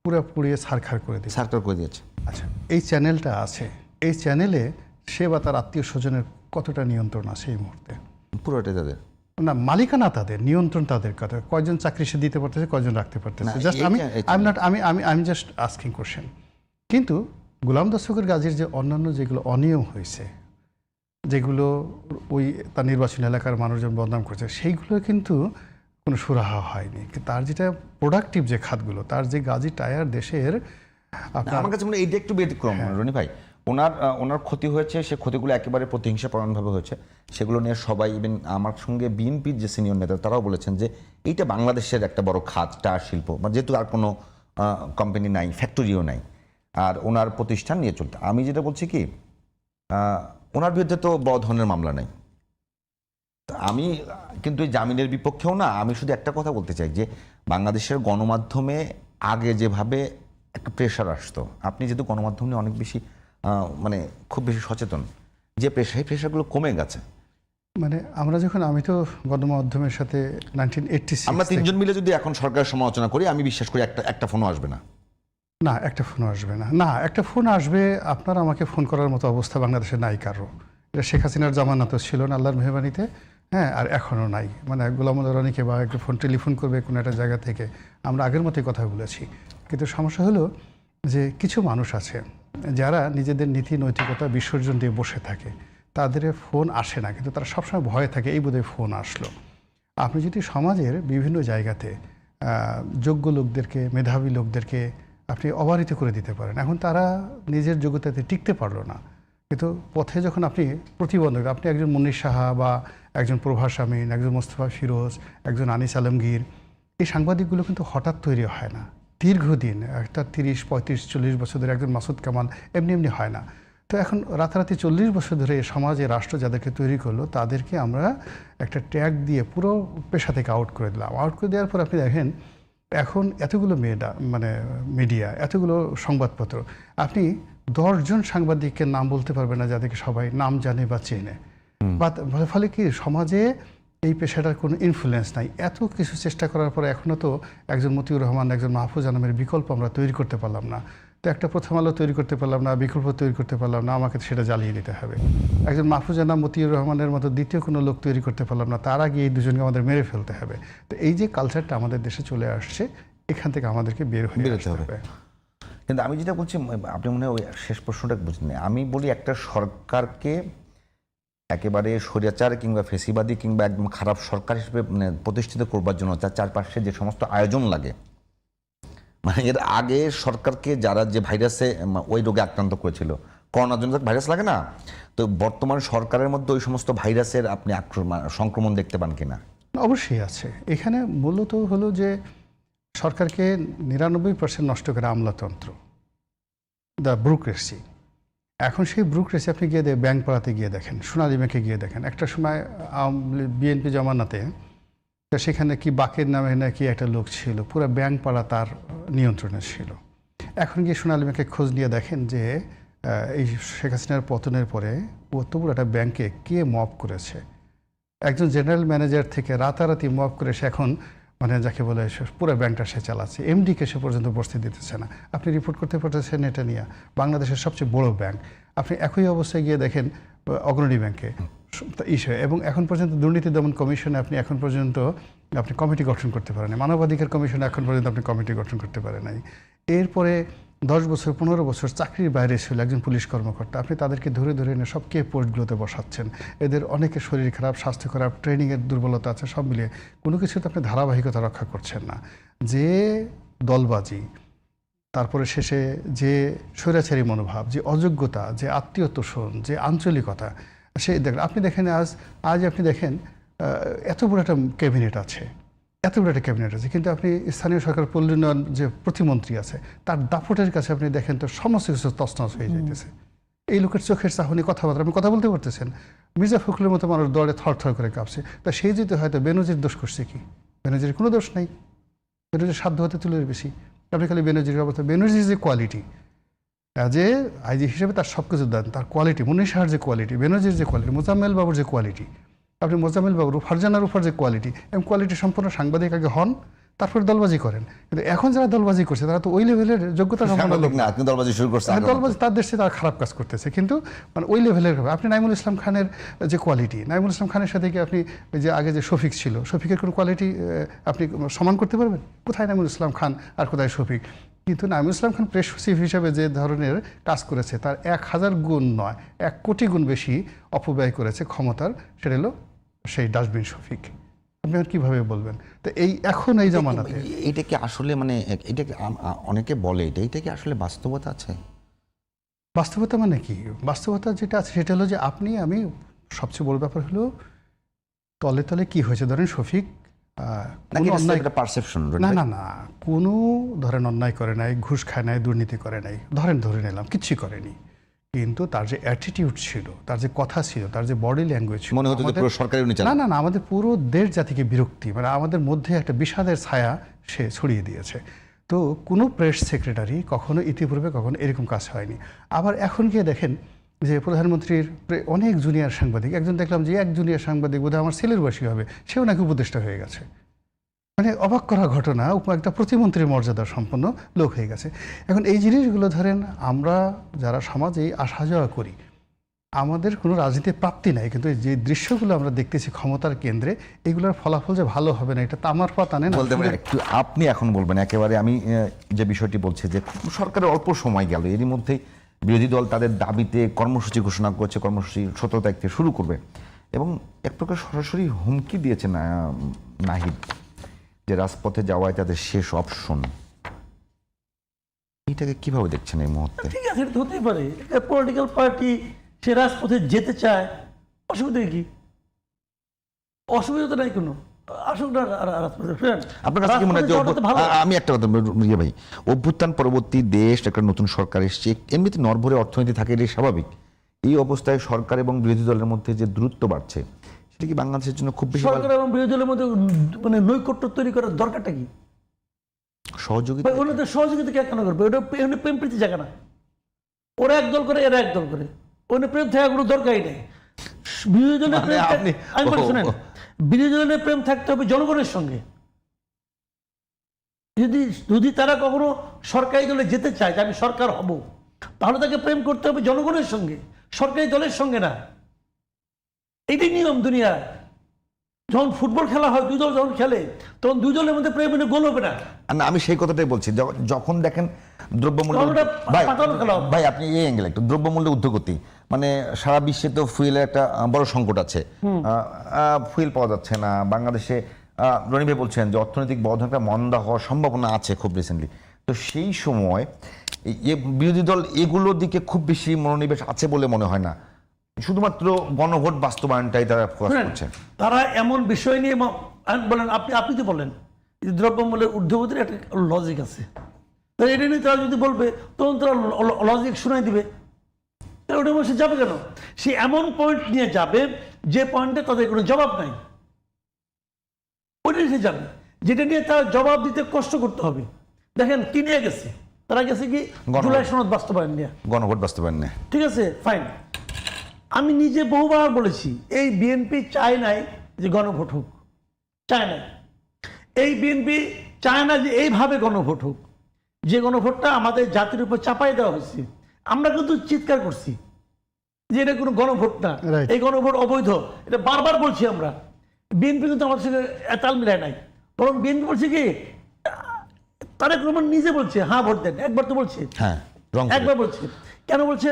পুরোপুরি ছারখার করে দিয়েছে। আচ্ছা, এই চ্যানেলটা আছে, এই চ্যানেলে সে বা তার আত্মীয় স্বজনের কতটা নিয়ন্ত্রণ আছে এই মুহূর্তে? পুরোটাই তাদের না, মালিকানা তাদের, নিয়ন্ত্রণ তাদের। কথা কয়জন চাকরি সে দিতে পারতেছে, কয়জন রাখতে পারতেছে, জাস্ট আমি জাস্ট আস্কিং কোশ্চেন। কিন্তু গোলাম দস্তগীর গাজীর যে অন্যান্য যেগুলো অনিয়ম হয়েছে, যেগুলো ওই তার নির্বাচনী এলাকার মানুষজন বদনাম করছে, সেইগুলো কিন্তু কোনো সুরাহা হয়নি। তার যেটা প্রোডাক্টিভ যে খাতগুলো, তার যে গাজী টায়ার দেশের আমার কাছে মনে হয় এইটা একটু ব্যতিক্রম রনি ভাই। ওনার ক্ষতি হয়েছে, সে ক্ষতিগুলো একেবারে প্রতিহিংসাপরায়ণভাবে হয়েছে। সেগুলো নিয়ে সবাই, ইভেন আমার সঙ্গে বিএনপির যে সিনিয়র নেতা তারাও বলেছেন যে এইটা বাংলাদেশের একটা বড় খাত, টায়ার শিল্প, যেহেতু আর কোনো কোম্পানি নাই, ফ্যাক্টরিও নাই, আর ওনার প্রতিষ্ঠান নিয়ে চলতে। আমি যেটা বলছি কি, ওনার বিরুদ্ধে তো বড় ধরনের মামলা নাই। আমি কিন্তু এই জামিনের বিপক্ষেও না। আমি শুধু একটা কথা বলতে চাই যে বাংলাদেশের গণমাধ্যমে আগে যেভাবে একটা প্রেশার আসতো, আপনি যেহেতু গণমাধ্যম নিয়ে অনেক বেশি মানে খুব বেশি সচেতন, যে প্রেশারগুলো কমে গেছে। মানে আমি তো গণমাধ্যমের সাথে 1986 আমরা তিনজন মিলে যদি এখন সরকারের সমালোচনা করি, আমি বিশ্বাস করি একটা ফোনও আসবে না। না, একটা ফোন আসবে না। না, একটা ফোন আসবে, আপনার আমাকে ফোন করার মতো অবস্থা বাংলাদেশে নাই কারো। এটা শেখ হাসিনার জামানা তো ছিল না আল্লাহর মেহরবানিতে, হ্যাঁ, আর এখনও নাই। মানে গোলাম মোল্লা রনিকে বা একটা ফোন টেলিফোন করবে কোনো একটা জায়গা থেকে, আমরা আগের মতোই কথা বলেছি। কিন্তু সমস্যা হলো যে কিছু মানুষ আছে যারা নিজেদের নীতি নৈতিকতা বিসর্জন দিয়ে বসে থাকে, তাদের ফোন আসে না, কিন্তু তারা সবসময় ভয়ে থাকে এই বোধহয় ফোন আসলো। আপনি যদি সমাজের বিভিন্ন জায়গাতে যোগ্য লোকদেরকে, মেধাবী লোকদেরকে আপনি অবারিত করে দিতে পারেন, এখন তারা নিজের যোগ্যতাতে টিকতে পারলো না, কিন্তু পথে যখন আপনি প্রতিবন্ধক, আপনি একজন মুন্নির সাহা বা একজন প্রভাস আমিন, একজন মোস্তফা ফিরোজ, একজন আনিস আলমগীর, এই সাংবাদিকগুলো কিন্তু হঠাৎ তৈরি হয় না, দীর্ঘদিন, একটা 30, 35, 40 বছর ধরে একজন মাসুদ কামাল এমনি এমনি হয় না। তো এখন রাতারাতি 40 বছর ধরে সমাজে রাষ্ট্র যাদেরকে তৈরি করলো, তাদেরকে আমরা একটা ট্যাগ দিয়ে পুরো পেশা থেকে আউট করে দিলাম। আউট করে দেওয়ার পর আপনি দেখেন এখন এতগুলো মিডিয়া, এতগুলো সংবাদপত্র, আপনি 10 জন সাংবাদিককে নাম বলতে পারবেন না যাদেরকে সবাই নাম জানে বা চেনে। বা ফলে কি সমাজে এই পেশাটার কোনো ইনফ্লুয়েন্স নাই। এত কিছু চেষ্টা করার পরে এখনও তো একজন মতিউর রহমান, একজন মাহফুজ আলমের বিকল্প আমরা তৈরি করতে পারলাম না। তো একটা প্রথম আলো তৈরি করতে পারলাম না, বিকল্প তৈরি করতে পারলাম না, আমাকে সেটা জ্বালিয়ে দিতে হবে। একজন মাহফুজ আলম, মতিউর রহমানের মতো দ্বিতীয় কোনো লোক তৈরি করতে পারলাম না, তার আগে এই দুজনকে আমাদের মেরে ফেলতে হবে। তো এই যে কালচারটা আমাদের দেশে চলে আসছে, এখান থেকে আমাদেরকে বের হয়ে আসতে হবে। কিন্তু আমি যেটা বলছি, আপনি মনে হয় ওই শেষ প্রশ্নটা বুঝলেন। আমি বলি একটা সরকারকে একেবারে স্বৈরাচার কিংবা ফেসিবাদী কিংবা একদম খারাপ সরকার হিসেবে প্রতিষ্ঠিত করবার জন্য তার চারপাশে যে সমস্ত আয়োজন লাগে, মানে এর আগে সরকারকে যারা যে ভাইরাসে ওই রোগে আক্রান্ত করেছিল, করোনার জন্য ভাইরাস লাগে না, তো বর্তমান সরকারের মধ্যে ওই সমস্ত ভাইরাসের আপনি সংক্রমণ দেখতে পান কিনা? অবশ্যই আছে। এখানে মূলত হলো যে সরকারকে 99% নষ্ট করে আমলাতন্ত্র, দ্য ব্রুক্রেসি। এখন সেই ব্রুক্রেসি আপনি গিয়ে ব্যাংক পাড়াতে গিয়ে দেখেন, সোনালী ব্যাংকে গিয়ে দেখেন, একটা সময় বিএনপি জমানাতে সেখানে কি বাকের নামে নাকি একটা লোক ছিল, পুরো ব্যাংক পাড়া তার নিয়ন্ত্রণে ছিল। এখন গিয়ে সোনালী ব্যাংকে খোঁজ নিয়ে দেখেন যে এই শেখ হাসিনার পতনের পরে অত বড় একটা ব্যাংকে কে মব করেছে। একজন জেনারেল ম্যানেজার থেকে রাতারাতি মব করে সে এখন মানে যাকে বলে পুরো ব্যাংকটা সে চালাচ্ছে, এমডিকে সে পর্যন্ত বসতে দিতেছে না। আপনি রিপোর্ট করতে পারতেছেন এটা নিয়ে, বাংলাদেশের সবচেয়ে বড় ব্যাংক। আপনি একই অবস্থায় গিয়ে দেখেন অগ্রণী ব্যাংকে ইস্যু, এবং এখন পর্যন্ত দুর্নীতি দমন কমিশনে আপনি এখন পর্যন্ত আপনি কমিটি গঠন করতে পারেন, মানবাধিকার কমিশনে এখন পর্যন্ত আপনি কমিটি গঠন করতে পারেন নাই। এরপরে 10 বছর 15 বছর চাকরির বাইরে ছিল একজন পুলিশ কর্মকর্তা, আপনি তাদেরকে ধরে ধরে এনে সবকে পোস্টগুলোতে বসাচ্ছেন। এদের অনেকের শরীর খারাপ, স্বাস্থ্য খারাপ, ট্রেনিংয়ের দুর্বলতা আছে, সব মিলিয়ে কোনো কিছুতে আপনি ধারাবাহিকতা রক্ষা করছেন না। যে দলবাজি, তারপরে শেষে যে স্বৈরাচারী মনোভাব, যে অযোগ্যতা, যে আত্মীয় তোষণ, যে আঞ্চলিকতা, সে দেখেন আপনি দেখেন আজ আপনি দেখেন এত বড় একটা ক্যাবিনেট আছে, কিন্তু আপনি স্থানীয় সরকার পল্লী উন্নয়ন যে প্রতিমন্ত্রী আছে, তার দাপটের কাছে আপনি দেখেন তো সমস্ত কিছু তছনছ হয়ে যাইতেছে। এই লোকের চোখের চাহনি, কথাবার্তা, আপনি কথা বলতে পারতেছেন। মির্জা ফখরুলের মতো মানুষ দৌড়ে থর করে কাঁপছে। তা সেই যদি হয়তো বেনজির দোষ করছে কি? বেনজির কোনো দোষ নাই, বেনজির সাধ্য হতে তুলের বেশি। আপনি খালি বেনজিরের অবস্থা, বেনজির যে কোয়ালিটি, যে আইজি হিসেবে তার সব কিছু দেন, তার কোয়ালিটি, মুন্নির সাহার যে কোয়ালিটি, বেনজির যে কোয়ালিটি, মোজাম্মেল বাবুর যে কোয়ালিটি, আপনি মোজাম্মেল বাবুর, ফারজানার উপর যে কোয়ালিটি, এবং কোয়ালিটি সম্পূর্ণ সাংবাদিক আগে হন, তারপরে দলবাজি করেন। কিন্তু এখন যারা দলবাজি করছে তারা তো ওই লেভেলের যোগ্যতা সম্পন্ন লোক না, দলবাজি শুরু করছে, দলবাজি তার দেশে তারা খারাপ কাজ করতেছে, কিন্তু মানে ওই লেভেলের। আপনি নাইমুল ইসলাম খানের যে কোয়ালিটি, নাইমুল ইসলাম খানের সাথে কি আপনি যে আগে যে শফিক ছিল, শফিকের কোনো কোয়ালিটি আপনি সমান করতে পারবেন? কোথায় নাইমুল ইসলাম খান আর কোথায় শফিক? কিন্তু নাঈমুল ইসলাম খান প্রেস সচিব হিসেবে যে ধরনের কাজ করেছে তার 1000 গুণ নয় 1 কোটি গুণ বেশি অপব্যয় করেছে ক্ষমতার, সেটা হলো সেই ডাস্টবিন শফিক। আপনি আর কিভাবে বলবেন? তো এখন এই জামানাতে এটা কি আসলে মানে এটা কি অনেকে বলে এটা কি আসলে বাস্তবতা আছে? বাস্তবতা মানে কি? বাস্তবতা যেটা আছে সেটা হলো যে আপনি আমি সবচেয়ে বড় ব্যাপার হলো তলে তলে কি হয়েছে। ধরেন শফিক কোনো অন্যায়, পারসেপশন না না না, কোনো ধরেন অন্যায় করে নাই, ঘুষ খায় নাই, দুর্নীতি করে নাই, ধরে নিলাম কিচ্ছু করেনি, কিন্তু তার যে অ্যাটিটিউড ছিল, তার যে কথা ছিল, তার যে বডি ল্যাঙ্গুয়েজ ছিল, মনে হতো যে পুরো সরকারি উনি না না না, আমাদের পুরো দেশ জাতিকে বিরক্তি, মানে আমাদের মধ্যে একটা বিষাদের ছায়া সে ছড়িয়ে দিয়েছে। তো কোনো প্রেস সেক্রেটারি কখনো ইতিপূর্বে কখনো এরকম কাজ হয়নি। আবার এখন গিয়ে দেখেন যে প্রধানমন্ত্রীর অনেক জুনিয়র সাংবাদিক, একজন দেখলাম যে এক জুনিয়র সাংবাদিক বোধহয় আমার ছেলের বয়সী হবে, সেও নাকি উপদেষ্টা হয়ে গেছে। মানে অবাক করা ঘটনা, একটা প্রতিমন্ত্রীর মর্যাদা সম্পন্ন লোক হয়ে গেছে। এখন এই জিনিসগুলো ধরেন আমরা যারা সমাজে আসা যাওয়া করি, আমাদের কোনো রাজনীতির প্রাপ্তি নাই, কিন্তু যে দৃশ্যগুলো আমরা দেখতেছি ক্ষমতার কেন্দ্রে, এগুলোর ফলাফল যে ভালো হবে না এটা তামার পাতা নেই। বলতে পারেন একটু আপনি এখন বলবেন একেবারে। আমি যে বিষয়টি বলছি যে সরকারের অল্প সময় গেল, এরই মধ্যেই বিরোধী দল তাদের দাবিতে কর্মসূচি ঘোষণা করেছে, কর্মসূচি 17 তারিখ থেকে শুরু করবে এবং এক প্রকার সরাসরি হুমকি দিয়েছে নাহিদ যে রাজপথে যাওয়াই তাদের শেষ অপশন। এটাকে কিভাবে দেখছেন এই মুহূর্তে? ঠিক আছে, এটা হতেই পারে, পলিটিক্যাল পার্টি সে রাজপথে যেতে চায়, অসুবিধা কি? অসুবিধা তো নাই কোনো, আসুক না রাজপথে। আপনার কাছে কি মনে হয়? আমি একটা কথা রিয়া ভাই, অভ্যুত্থান পরবর্তী দেশ, একটা নতুন সরকার এসছে, এমনিতে নরভরে অর্থনীতি থাকে, এটাই স্বাভাবিক। এই অবস্থায় সরকার এবং বিরোধী দলের মধ্যে যে দূরত্ব বাড়ছে, সেটা কি বাংলাদেশের জন্য খুব বেশি? সরকার এবং বিরোধী দলের মধ্যে মানে নৈকট্য তৈরি করার দরকারটা কি? সহযোগিতা। ওনাদের সহযোগিতা কেন করবে? ওটা প্রেম প্রীতি জায়গা না। ওরা এক দল করে, এরা এক দল করে, ওখানে প্রেম থাকার কোনো দরকারই নেই। বিরোধী দলের প্রেম, আমি বলি শোনেন, বিরোধী দলের প্রেম থাকতে হবে জনগণের সঙ্গে। যদি তারা কখনো সরকারি দলে যেতে চায় যে আমি সরকার হব, তাহলে তাকে প্রেম করতে হবে জনগণের সঙ্গে, সরকারি দলের সঙ্গে না। এইটাই নিয়ম দুনিয়া। যখন ফুটবল খেলা হয়, দুই দল যখন খেলে, তখন দুই দলের মধ্যে প্রেম গোল হবে না। আমি সেই কথাটাই বলছি, যখন দেখেন দ্রব্যমূল্য, ভাই আপনি এই অ্যাঙ্গেল একটু, দ্রব্যমূল্য ঊর্ধ্বগতি, মানে সারা বিশ্বে তো ফুয়েলের একটা বড় সংকট আছে, ফুয়েল পাওয়া যাচ্ছে না বাংলাদেশে। রনি ভাই বলছেন যে অর্থনৈতিক বড় একটা মন্দা হওয়ার সম্ভাবনা আছে খুব রিসেন্টলি। তো সেই সময় বিরোধী দল এগুলোর দিকে খুব বেশি মনোনিবেশ আছে বলে মনে হয় না, শুধুমাত্র গণভোট বাস্তবায়নটাই তারা ফোকাস করছে। তারা এমন বিষয় নিয়ে বলেন, আপনি তো বলেন দ্রব্যমূল্যের ঊর্ধ্বগতির একটা লজিক আছে, তাই এটা নিয়ে তারা যদি বলবে তখন তারা লজিক শুনাই দিবে। ওটা বসে যাবে কেন? সে এমন পয়েন্ট নিয়ে যাবে যে পয়েন্টে তাদের কোনো জবাব নাই, ওইটা সে যাবে যেটা নিয়ে তার জবাব দিতে কষ্ট করতে হবে। দেখেন কি নিয়ে গেছে, তারা গেছে কি জুলাই সনদ বাস্তবায়ন নিয়ে, গণভোট বাস্তবায়ন নিয়ে। ঠিক আছে, ফাইন। আমি নিজে বহুবার বলেছি এই বিএনপি চায় নাই যে গণভোট হোক, চায় নাই। এই বিএনপি চায় না যে এইভাবে গণভোট হোক, যে গণভোটটা আমাদের জাতির উপর চাপাই দেওয়া হয়েছে। আমরা কিন্তু চিৎকার করছি যে এটা কোনো গণভোট না, এই গণভোট অবৈধ, এটা বারবার বলছি আমরা। বিএনপি কিন্তু আমাদের সঙ্গে তাল মিলায় নাই, বরং বিএনপি বলছে কি, তারেক রহমান নিজে বলছে হ্যাঁ ভোট দেন, একবার তো বলছে, একবার বলছে। কেন বলছে?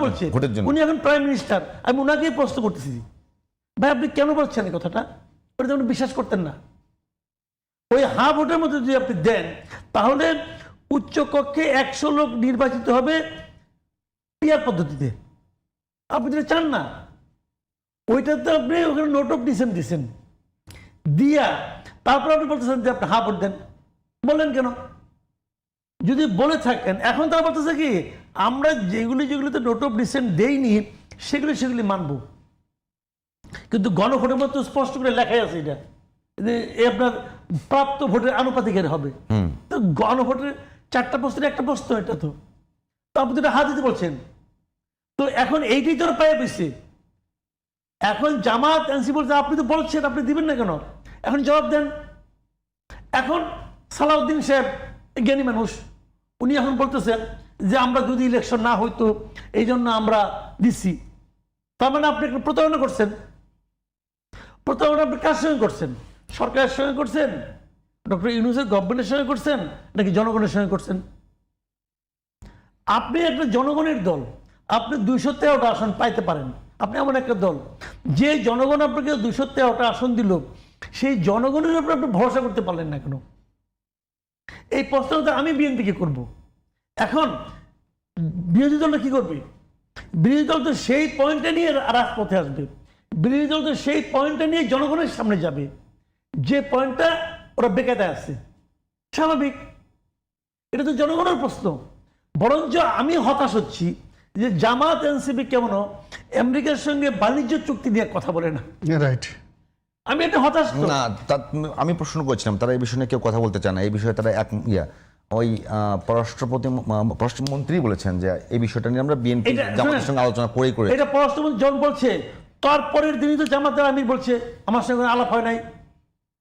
বলছে উনি এখন প্রাইম মিনিস্টার। আমি ওনাকেই প্রশ্ন করতেছি, ভাই আপনি কেন বলছেন এই কথাটা? ওটা আপনি বিশ্বাস করতেন না। ওই হ্যাঁ ভোটের মধ্যে যদি আপনি দেন, তাহলে উচ্চ কক্ষে 100 লোক নির্বাচিত হবে পিআর পদ্ধতিতে। আপনি যেটা চান না, ওইটাতে আপনি ওখানে নোট অফ ডিসেন্ট দিচ্ছেন, দিয়া তারপর আপনি বলতেছেন যে আপনি হ্যাঁ ভোট দেন। বললেন কেন? যদি বলে থাকেন, এখন তারা বলতেছে কি আমরা যেগুলিতে নোট অফ ডিসেন্ট দেইনি সেগুলি মানব, কিন্তু গণভোটের মধ্যে স্পষ্ট করে লেখাই আছে এটা আপনার প্রাপ্ত ভোটের আনুপাতিকের হবে। তো গণভোটের 4টা প্রশ্নের একটা প্রশ্ন, এটা তো আপনি তো হাত দিতে বলছেন। তো এখন এইটাই তো পায়ে পেয়েছে। এখন জামাত এনসি বলছে আপনি তো বলছেন, আপনি দিবেন না কেন? এখন জবাব দেন। এখন সালাউদ্দিন সাহেব জ্ঞানী মানুষ, উনি এখন বলতেছেন যে আমরা যদি ইলেকশন না হইতো এই জন্য আমরা দিচ্ছি। তার মানে আপনি একটা প্রতারণা করছেন। প্রতারণা আপনি কার সঙ্গে করছেন? সরকারের সঙ্গে করছেন ডক্টর ইউনূসের গভর্নমেন্টের সঙ্গে করছেন নাকি জনগণের সঙ্গে করছেন? আপনি একটা জনগণের দল, আপনি 213টা আসন পাইতে পারেন। আপনি এমন একটা দল যে জনগণ আপনাকে 213টা আসন দিল, সেই জনগণের উপর আপনি ভরসা করতে পারলেন না কেন? এই প্রশ্নটা আমি বিএনপিকে করব। এখন বিরোধী দলটা কি করবে? বিরোধী দল তো সেই পয়েন্টটা নিয়ে রাজপথে আসবে, বিরোধী দল তো সেই পয়েন্টটা নিয়ে জনগণের সামনে যাবে, যে পয়েন্টটা ওরা বেকায়দায় আছে। স্বাভাবিক, এটা তো জনগণের প্রশ্ন। বরঞ্চ আমি হতাশ হচ্ছি যে জামাত এনসিপি কেমন আমেরিকার সঙ্গে বাণিজ্য চুক্তি নিয়ে কথা বলে না। রাইট। আমি এটা হতাশ তো। না, আমি প্রশ্ন করছিলাম তারা এই বিষয়ে নিয়ে কেউ কথা বলতে চায় না। এই বিষয়ে তারা ওই পররাষ্ট্রমন্ত্রী বলেছেন যে এই বিষয়টা নিয়ে আমরা বিএনপি জামাতের সঙ্গে আলোচনা করেই করে। এটা পররাষ্ট্রমন্ত্রী জন বলছে, তারপরের দিনই তো জামাতের আমির বলছে আমার সঙ্গে কোনো আলাপ হয় নাই।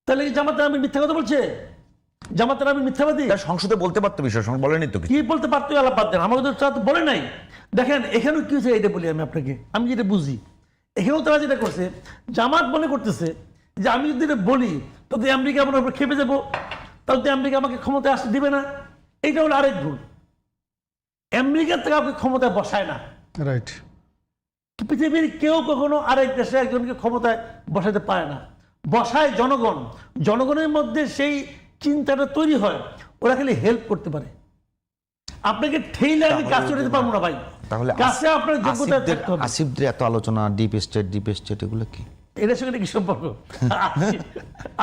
তাহলে কি জামাতের আমির মিথ্যা কথা বলছে? জামাতের আমির মিথ্যাবাদী? সংসদে বলতে পারতো, বিষয় সঙ্গে বলেনি তো কিছু। কি বলতে পারতো? আলাপ বাদ দেন, আমাকে তো বলে নাই। দেখেন এখানেও কি হচ্ছে এটা বলি আমি আপনাকে, আমি যেটা বুঝি এখানেও তারা যেটা করছে, জামাত মনে করতেছে যে আমি যদি এটা বলি তাতে আমেরিকা আমার উপর খেপে যাবো, তাহলে তো আমেরিকা আমাকে ক্ষমতায় আসতে দিবে না। এইটা হলো আরেক ভুল। আমেরিকার থেকে আমাকে ক্ষমতায় বসায় না। রাইট। পৃথিবীর কেউ কখনো আরেক দেশে একজনকে ক্ষমতায় বসাতে পারে না, বসায় জনগণ। জনগণের মধ্যে সেই চিন্তাটা তৈরি হয়, ওরা খালি হেল্প করতে পারে। আপনাকে ঠেইলে আমি কাজ করতে পারবো না ভাই, তাহলে কাছে আপনার যোগ্যতা থাকতে হবে। আসিফদের এত আলোচনা ডিপ স্টেট এগুলো কি এদের সঙ্গে কি সম্পর্ক?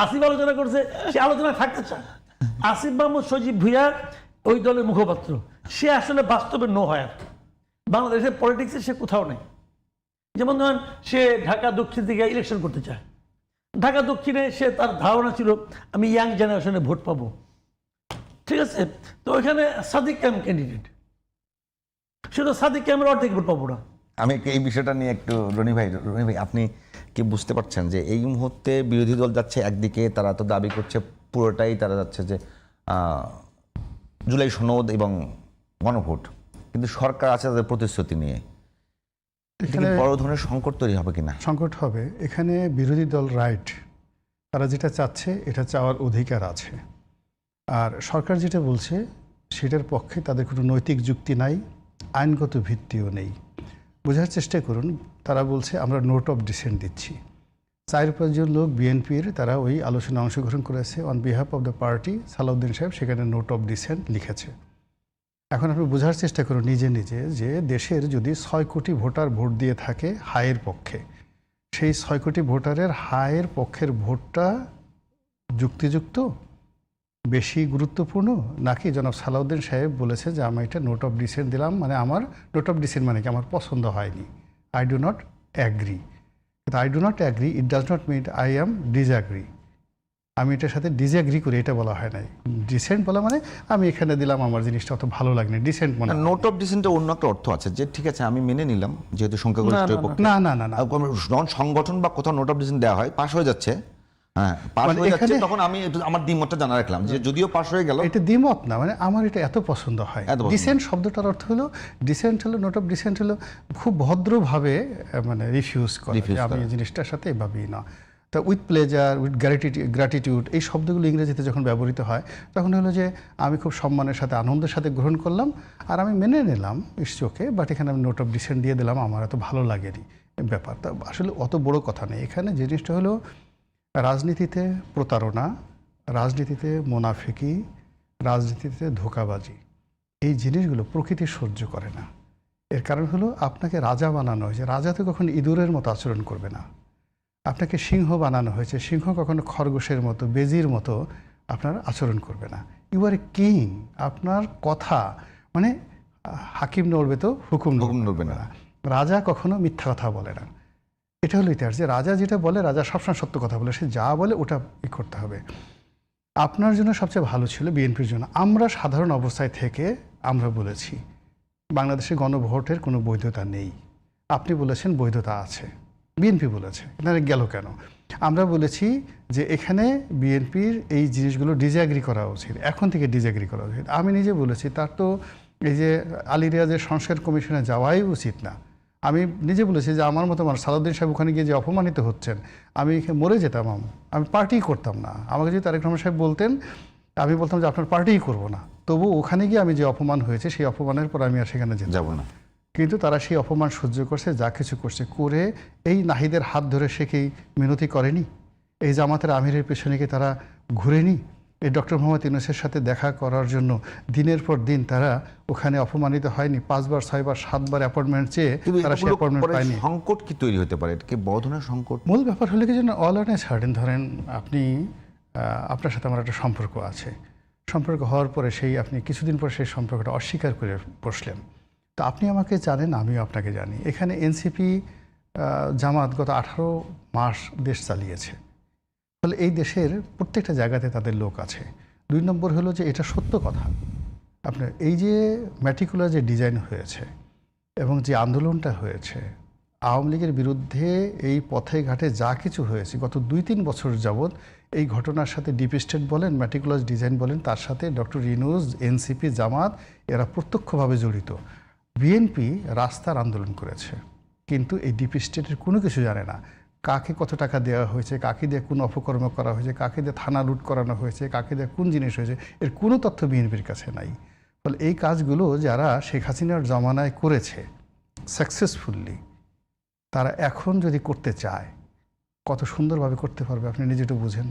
আসিফ আলোচনা করছে, সে আলোচনা থাকতে চায়। আসিফ মাহমুদ সজীব ভুইয়া ওই দলের মুখপাত্র, সে আসলে বাস্তবে নো হয়। বাংলাদেশের পলিটিক্সে সে কোথাও নেই। যেমন ধরেন সে ঢাকা দক্ষিণ থেকে ইলেকশন করতে চায়, ঢাকা দক্ষিণে সে তার ধারণা ছিল আমি ইয়াং জেনারেশনে ভোট পাবো, ঠিক আছে। তো ওইখানে সাদিক ক্যাম্প ক্যান্ডিডেট, সে তো সাদিক ক্যাম্পের অর্ধেক ভোট পাবো না। আমি এই বিষয়টা নিয়ে একটু রনি ভাই আপনি কি বুঝতে পারছেন যে এই মুহূর্তে বিরোধী দল যাচ্ছে একদিকে, তারা তো দাবি করছে পুরোটাই তারা যাচ্ছে যে জুলাই সনদ এবং গণভোট, কিন্তু সরকার আছে তাদের প্রতিশ্রুতি নিয়ে। এখানে বড় ধরনের সংকট তৈরি হবে কিনা? সংকট হবে। এখানে বিরোধী দল রাইট, তারা যেটা চাচ্ছে এটা চাওয়ার অধিকার আছে। আর সরকার যেটা বলছে সেটার পক্ষে তাদের কোনো নৈতিক যুক্তি নাই, আইনগত ভিত্তিও নেই। বোঝার চেষ্টা করুন, তারা বলছে আমরা নোট অফ ডিসেন্ট দিচ্ছি। 4-5 জন লোক বিএনপির তারা ওই আলোচনায় অংশগ্রহণ করেছে on behalf of the party. Salauddin সাহেব সেখানে নোট অফ ডিসেন্ট লিখেছে। এখন আপনি বোঝার চেষ্টা করুন নিজে নিজে যে দেশের যদি 6 কোটি ভোটার ভোট দিয়ে থাকে হায়ের পক্ষে, সেই 6 কোটি ভোটারের হায়ের পক্ষের ভোটটা যুক্তিযুক্ত, বেশি গুরুত্বপূর্ণ, নাকি জনাব সালাউদ্দিন সাহেব বলেছে যে আমি এটা নোট অফ ডিসেন্ট দিলাম, মানে আমার নোট অফ ডিসেন্ট মানে কি আমার পছন্দ হয়নি, আই ডু নট অ্যাগ্রি। কিন্তু I do not agree it does not mean I am disagree. আমি এটার সাথে ডিসঅ্যাগ্রি করি এটা বলা হয় নাই। ডিসেন্ট বলা মানে আমি এখানে দিলাম আমার জিনিসটা অত ভালো লাগেনি, ডিসেন্ট মানে। নোট অফ ডিসেন্টের অন্য একটা অর্থ আছে যে ঠিক আছে আমি মেনে নিলাম যেহেতু সংখ্যাগরিষ্ঠের পক্ষে। না না না না, সংগঠন বা কোথাও নোট অফ ডিসেন্ট দেওয়া হয়, পাশ হয়ে যাচ্ছে, হ্যাঁ পাশ হয়ে যাচ্ছে, তখন আমি আমার দ্বিমতটা জানা রাখলাম যে যদিও পাশ হয়ে গেল, এটা দ্বিমত না, মানে আমার এটা এত পছন্দ হয়। ডিসেন্ট শব্দটার অর্থ হলো, ডিসেন্ট হলো, নোট অফ ডিসেন্ট হলো খুব ভদ্রভাবে মানে রিফিউজ করা, আমি এই জিনিসটার সাথে এভাবেই না। তা উইথ প্লেজার, উইথ গ্র্যাটিটিউড এই শব্দগুলো ইংরেজিতে যখন ব্যবহৃত হয় তখন হলো যে আমি খুব সম্মানের সাথে আনন্দের সাথে গ্রহণ করলাম আর আমি মেনে নিলাম ইটস ওকে, বাট এখানে আমি নোট অফ ডিসেন্ট দিয়ে দিলাম, আমার এত ভালো লাগেনি ব্যাপারটা। আসলে অত বড় কথা নেই এখানে। জিনিসটা হলো রাজনীতিতে প্রতারণা, রাজনীতিতে মোনাফিকি, রাজনীতিতে ধোঁকাবাজি, এই জিনিসগুলো প্রকৃতি সহ্য করে না। এর কারণ হলো আপনাকে রাজা বানানো হয়েছে, রাজা তো কখনো ইঁদুরের মতো আচরণ করবে না। আপনাকে সিংহ বানানো হয়েছে, সিংহ কখনো খরগোশের মতো, বেজির মতো আপনার আচরণ করবে না। ইউ আর এ কিং, আপনার কথা মানে হাকিম নড়বে তো হুকুম নড়বে না। রাজা কখনো মিথ্যা কথা বলে না। এটা হলো ইতিহাস যে রাজা যেটা বলে, রাজা সবসময় সত্য কথা বলে, সে যা বলে ওটা করতে হবে। আপনার জন্য সবচেয়ে ভালো ছিল বিএনপির জন্য। আমরা সাধারণ অবস্থায় থেকে আমরা বলেছি বাংলাদেশে গণভোটের কোনো বৈধতা নেই, আপনি বলেছেন বৈধতা আছে, বিএনপি বলেছে, এখানে গেল কেন? আমরা বলেছি যে এখানে বিএনপির এই জিনিসগুলো ডিসঅ্যাগ্রি করা উচিত, এখন থেকে ডিসঅ্যাগ্রি করা উচিত। আমি নিজে বলেছি তার তো এই যে আলী রিয়াজের সংস্কার কমিশনে যাওয়াই উচিত না। আমি নিজে বলেছি যে আমার মতো মানুষ সালাউদ্দিন সাহেব ওখানে গিয়ে যে অপমানিত হচ্ছেন, আমি মরে যেতাম, আমি পার্টি করতাম না। আমাকে যদি তারেক রহমান সাহেব বলতেন, আমি বলতাম যে আপনার পার্টিই করবো না। তবু ওখানে গিয়ে আমি যে অপমান হয়েছে, সেই অপমানের পর আমি আর সেখানে যাব না। কিন্তু তারা সেই অপমান সহ্য করছে, যা কিছু করছে করে এই নাহিদের হাত ধরে সে কি মিনতি করেনি? এই জামাতের আমিরের পেছনে কি তারা ঘুরেনি? এই ডক্টর মোহাম্মদ ইউনূসের সাথে দেখা করার জন্য দিনের পর দিন তারা ওখানে অপমানিত হয়নি? 5 বার 6 বার 7 বার অ্যাপয়েন্টমেন্ট চেয়ে তারা সেই অ্যাপয়েন্টমেন্ট পায়নি। সংকট কি তৈরি হতে পারে? এটা কি বড় ধরনের সংকট? মূল ব্যাপার হলো কি যেন অল অন এ সার্টেন, ধরেন আপনি আপনার সাথে আমার একটা সম্পর্ক আছে, সম্পর্ক হওয়ার পরে সেই আপনি কিছুদিন পর সেই সম্পর্কটা অস্বীকার করে বসলেন। তো আপনি আমাকে জানেন, আমিও আপনাকে জানি। এখানে এনসিপি জামাত গত 18 মাস দেশ চালিয়েছে, ফলে এই দেশের প্রত্যেকটা জায়গাতে তাদের লোক আছে। 2 নম্বর হলো যে এটা সত্য কথা, আপনার এই যে ম্যাটিকুলার যে ডিজাইন হয়েছে এবং যে আন্দোলনটা হয়েছে আওয়ামী লীগের বিরুদ্ধে, এই পথে ঘাটে যা কিছু হয়েছে গত 2-3 বছর যাবৎ, এই ঘটনার সাথে ডিপ স্টেট বলেন, ম্যাটিকুলাস ডিজাইন বলেন, তার সাথে ডক্টর ইউনূস, এনসিপি, জামাত এরা প্রত্যক্ষভাবে জড়িত। বিএনপি রাস্তার আন্দোলন করেছে, কিন্তু এই ডিপ স্টেটের কোনো কিছু জানে না। কাকে কত টাকা দেওয়া হয়েছে, কাকে দিয়ে কোন অপকর্ম করা হয়েছে, কাকে দিয়ে থানা লুট করানো হয়েছে, কাকে দিয়ে কোন জিনিস হয়েছে, এর কোনো তথ্য বিএনপির কাছে নাই। ফলে এই কাজগুলো যারা শেখ হাসিনার জমানায় করেছে সাকসেসফুলি, তারা এখন যদি করতে চায় কত সুন্দরভাবে করতে পারবে আপনি নিজে একটু বুঝেন।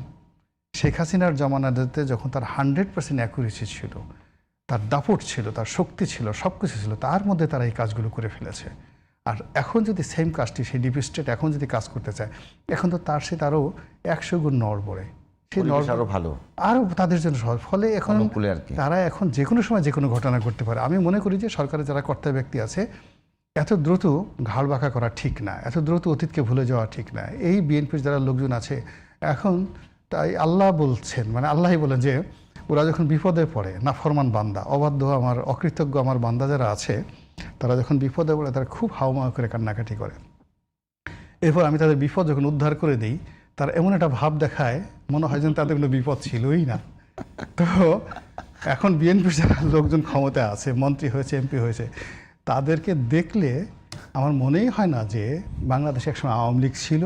শেখ হাসিনার জমানাতে যখন তার 100% অ্যাকুরেসি ছিল, তার দাপট ছিল, তার শক্তি ছিল, সব কিছু ছিল, তার মধ্যে তারা এই কাজগুলো করে ফেলেছে। আর এখন যদি সেম কাজটি সেই ডিপ স্টেট এখন যদি কাজ করতে চায়, এখন তো তার সাথে আরও 100 গুণ নড়বড়ে, সেই আরো ভালো, আরও তাদের জন্য সহজ। ফলে এখন তারা এখন যে কোনো সময় যে কোনো ঘটনা ঘটতে পারে। আমি মনে করি যে সরকারের যারা কর্তা ব্যক্তি আছে, এত দ্রুত ঘাড় বাঁকা করা ঠিক না, এত দ্রুত অতীতকে ভুলে যাওয়া ঠিক না। এই বিএনপির যারা লোকজন আছে এখন, তাই আল্লাহ বলছেন, মানে আল্লাহই বলেন যে ওরা যখন বিপদে পড়ে, নাফরমান বান্দা, অবাধ্য আমার, অকৃতজ্ঞ আমার বান্দা যারা আছে, তারা যখন বিপদে পড়ে তারা খুব হাওমাও করে কান্নাকাটি করে। এরপর আমি তাদের বিপদ যখন উদ্ধার করে দিই, তারা এমন একটা ভাব দেখায় মনে হয় যেন তাদের কোনো বিপদ ছিলই না। তো এখন বিএনপির যারা লোকজন ক্ষমতায় আছে, মন্ত্রী হয়েছে, এমপি হয়েছে, তাদেরকে দেখলে আমার মনেই হয় না যে বাংলাদেশে একসময় আওয়ামী লীগ ছিল।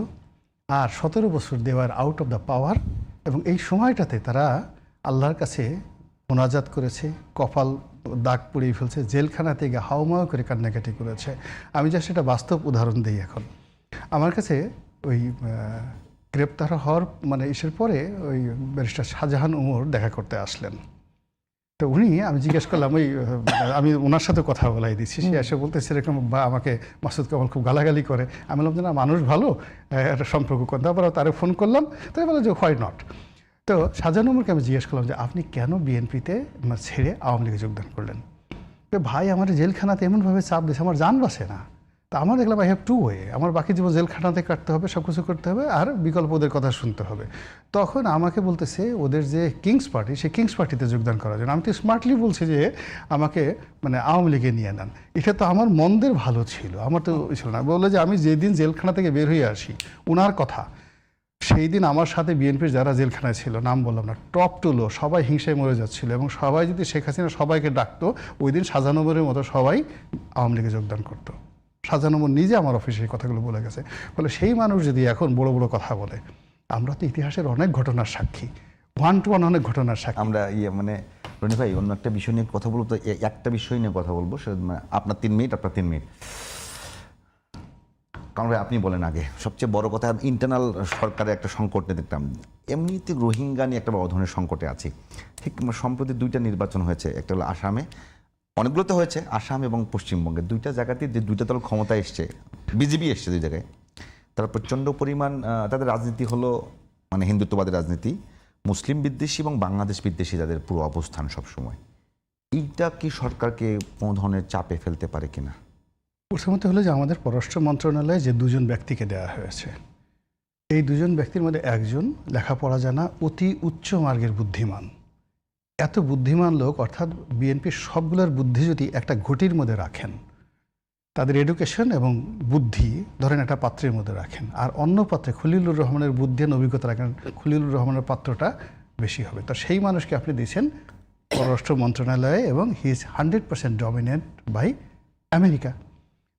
আর 17 বছর দেওয়ার আউট অফ দ্য পাওয়ার, এবং এই সময়টাতে তারা আল্লাহর কাছে মোনাজাত করেছে, কপাল দাগ পুড়িয়ে ফেলছে, জেলখানাতে গিয়ে হাওমাও করে কান্নাকাটি করেছে। আমি জাস্ট একটা বাস্তব উদাহরণ দিই। এখন আমার কাছে ওই গ্রেপ্তার হওয়ার মানে ইসের পরে ওই ব্যারিস্টার শাহজাহান ওমর দেখা করতে আসলেন। তো আমি জিজ্ঞেস করলাম, আমি ওনার সাথে কথা বলাই দিচ্ছি, সে এসে বলতেছে এরকম, বা আমাকে মাসুদ কামাল খুব গালাগালি করে। আমি বললাম যে না, মানুষ ভালো, একটা সম্পর্ক করতে। তারপর তারে ফোন করলাম, তাই বলে যে হোয়াই নট। তো শাহজাহান ওমরকে আমি জিজ্ঞেস করলাম যে আপনি কেন বিএনপিতে ছেড়ে আওয়ামী লীগে যোগদান করলেন? তো ভাই, আমার জেলখানাতে এমনভাবে চাপ দিয়েছে, আমার জান বাসে না। তা আমার দেখলাম আই হ্যাভ টু ওয়ে, আমার বাকি জীবন জেলখানাতে কাটতে হবে, সব কিছু করতে হবে, আর বিকল্প ওদের কথা শুনতে হবে। তখন আমাকে বলতেছে ওদের যে কিংস পার্টি, সেই কিংস পার্টিতে যোগদান করার জন্য। আমি তো স্মার্টলি বলছি যে আমাকে মানে আওয়ামী লীগে নিয়ে নেন। এটা তো আমার মন্দের ভালো ছিল, আমার তো ছিল না। বললো যে আমি যেদিন জেলখানা থেকে বের হয়ে আসি, ওনার কথা, সেই দিন আমার সাথে বিএনপির যারা জেলখানায় ছিল, নাম বললাম না, টপ টু লো, সবাই হিংসায় মরে যাচ্ছিল, এবং সবাই যদি শেখ হাসিনা সবাইকে ডাকতো, ওই দিন শাহজাহান ওমরের মতো সবাই আওয়ামী লীগে যোগদান করতো। শাহজাহান ওমর নিজে আমার অফিসে এই কথাগুলো বলে গেছে। ফলে সেই মানুষ যদি এখন বড় বড় কথা বলে, আমরা তো ইতিহাসের অনেক ঘটনার সাক্ষী, 1 to 1 অনেক ঘটনার সাক্ষী। আমরা মানে রনি ভাই, অন্য একটা বিষয় নিয়ে কথা বলবো, তো একটা বিষয় নিয়ে কথা বলবো, আপনার 3 মিনিট, আপনার 3 মিনিট। কারণ ভাই আপনি বলেন আগে, সবচেয়ে বড় কথা ইন্টারনাল সরকারের একটা সংকট নিয়ে দেখতাম। এমনিতে রোহিঙ্গা নিয়ে একটা বড় ধরনের সংকটে আছি। ঠিক সম্প্রতি 2টা নির্বাচন হয়েছে, একটা হলো আসামে, অনেকগুলোতে হয়েছে, আসাম এবং পশ্চিমবঙ্গে। 2টা জায়গাতে যে 2টা দল ক্ষমতায় এসছে, বিজেপি এসছে 2 জায়গায়, তারা প্রচণ্ড পরিমাণ তাদের রাজনীতি হলো মানে হিন্দুত্ববাদের রাজনীতি, মুসলিম বিদ্বেষী এবং বাংলাদেশ বিদ্বেষী তাদের পুরো অবস্থান সবসময়। এইটা কি সরকারকে কোনো ধরনের চাপে ফেলতে পারে কিনা? প্রথমত হলো যে আমাদের পররাষ্ট্র মন্ত্রণালয়ে যে 2জন ব্যক্তিকে দেওয়া হয়েছে, এই 2জন ব্যক্তির মধ্যে একজন লেখাপড়া জানা, অতি উচ্চ মার্গের বুদ্ধিমান। এত বুদ্ধিমান লোক, অর্থাৎ বিএনপির সবগুলোর বুদ্ধি যদি একটা ঘটির মধ্যে রাখেন, তাদের এডুকেশন এবং বুদ্ধি ধরেন একটা পাত্রের মধ্যে রাখেন, আর অন্য পাত্রে খলিলুর রহমানের বুদ্ধি এবং অভিজ্ঞতা রাখেন, খলিলুর রহমানের পাত্রটা বেশি হবে। তো সেই মানুষকে আপনি দিয়েছেন পররাষ্ট্র মন্ত্রণালয়ে, এবং he is 100% dominate by America.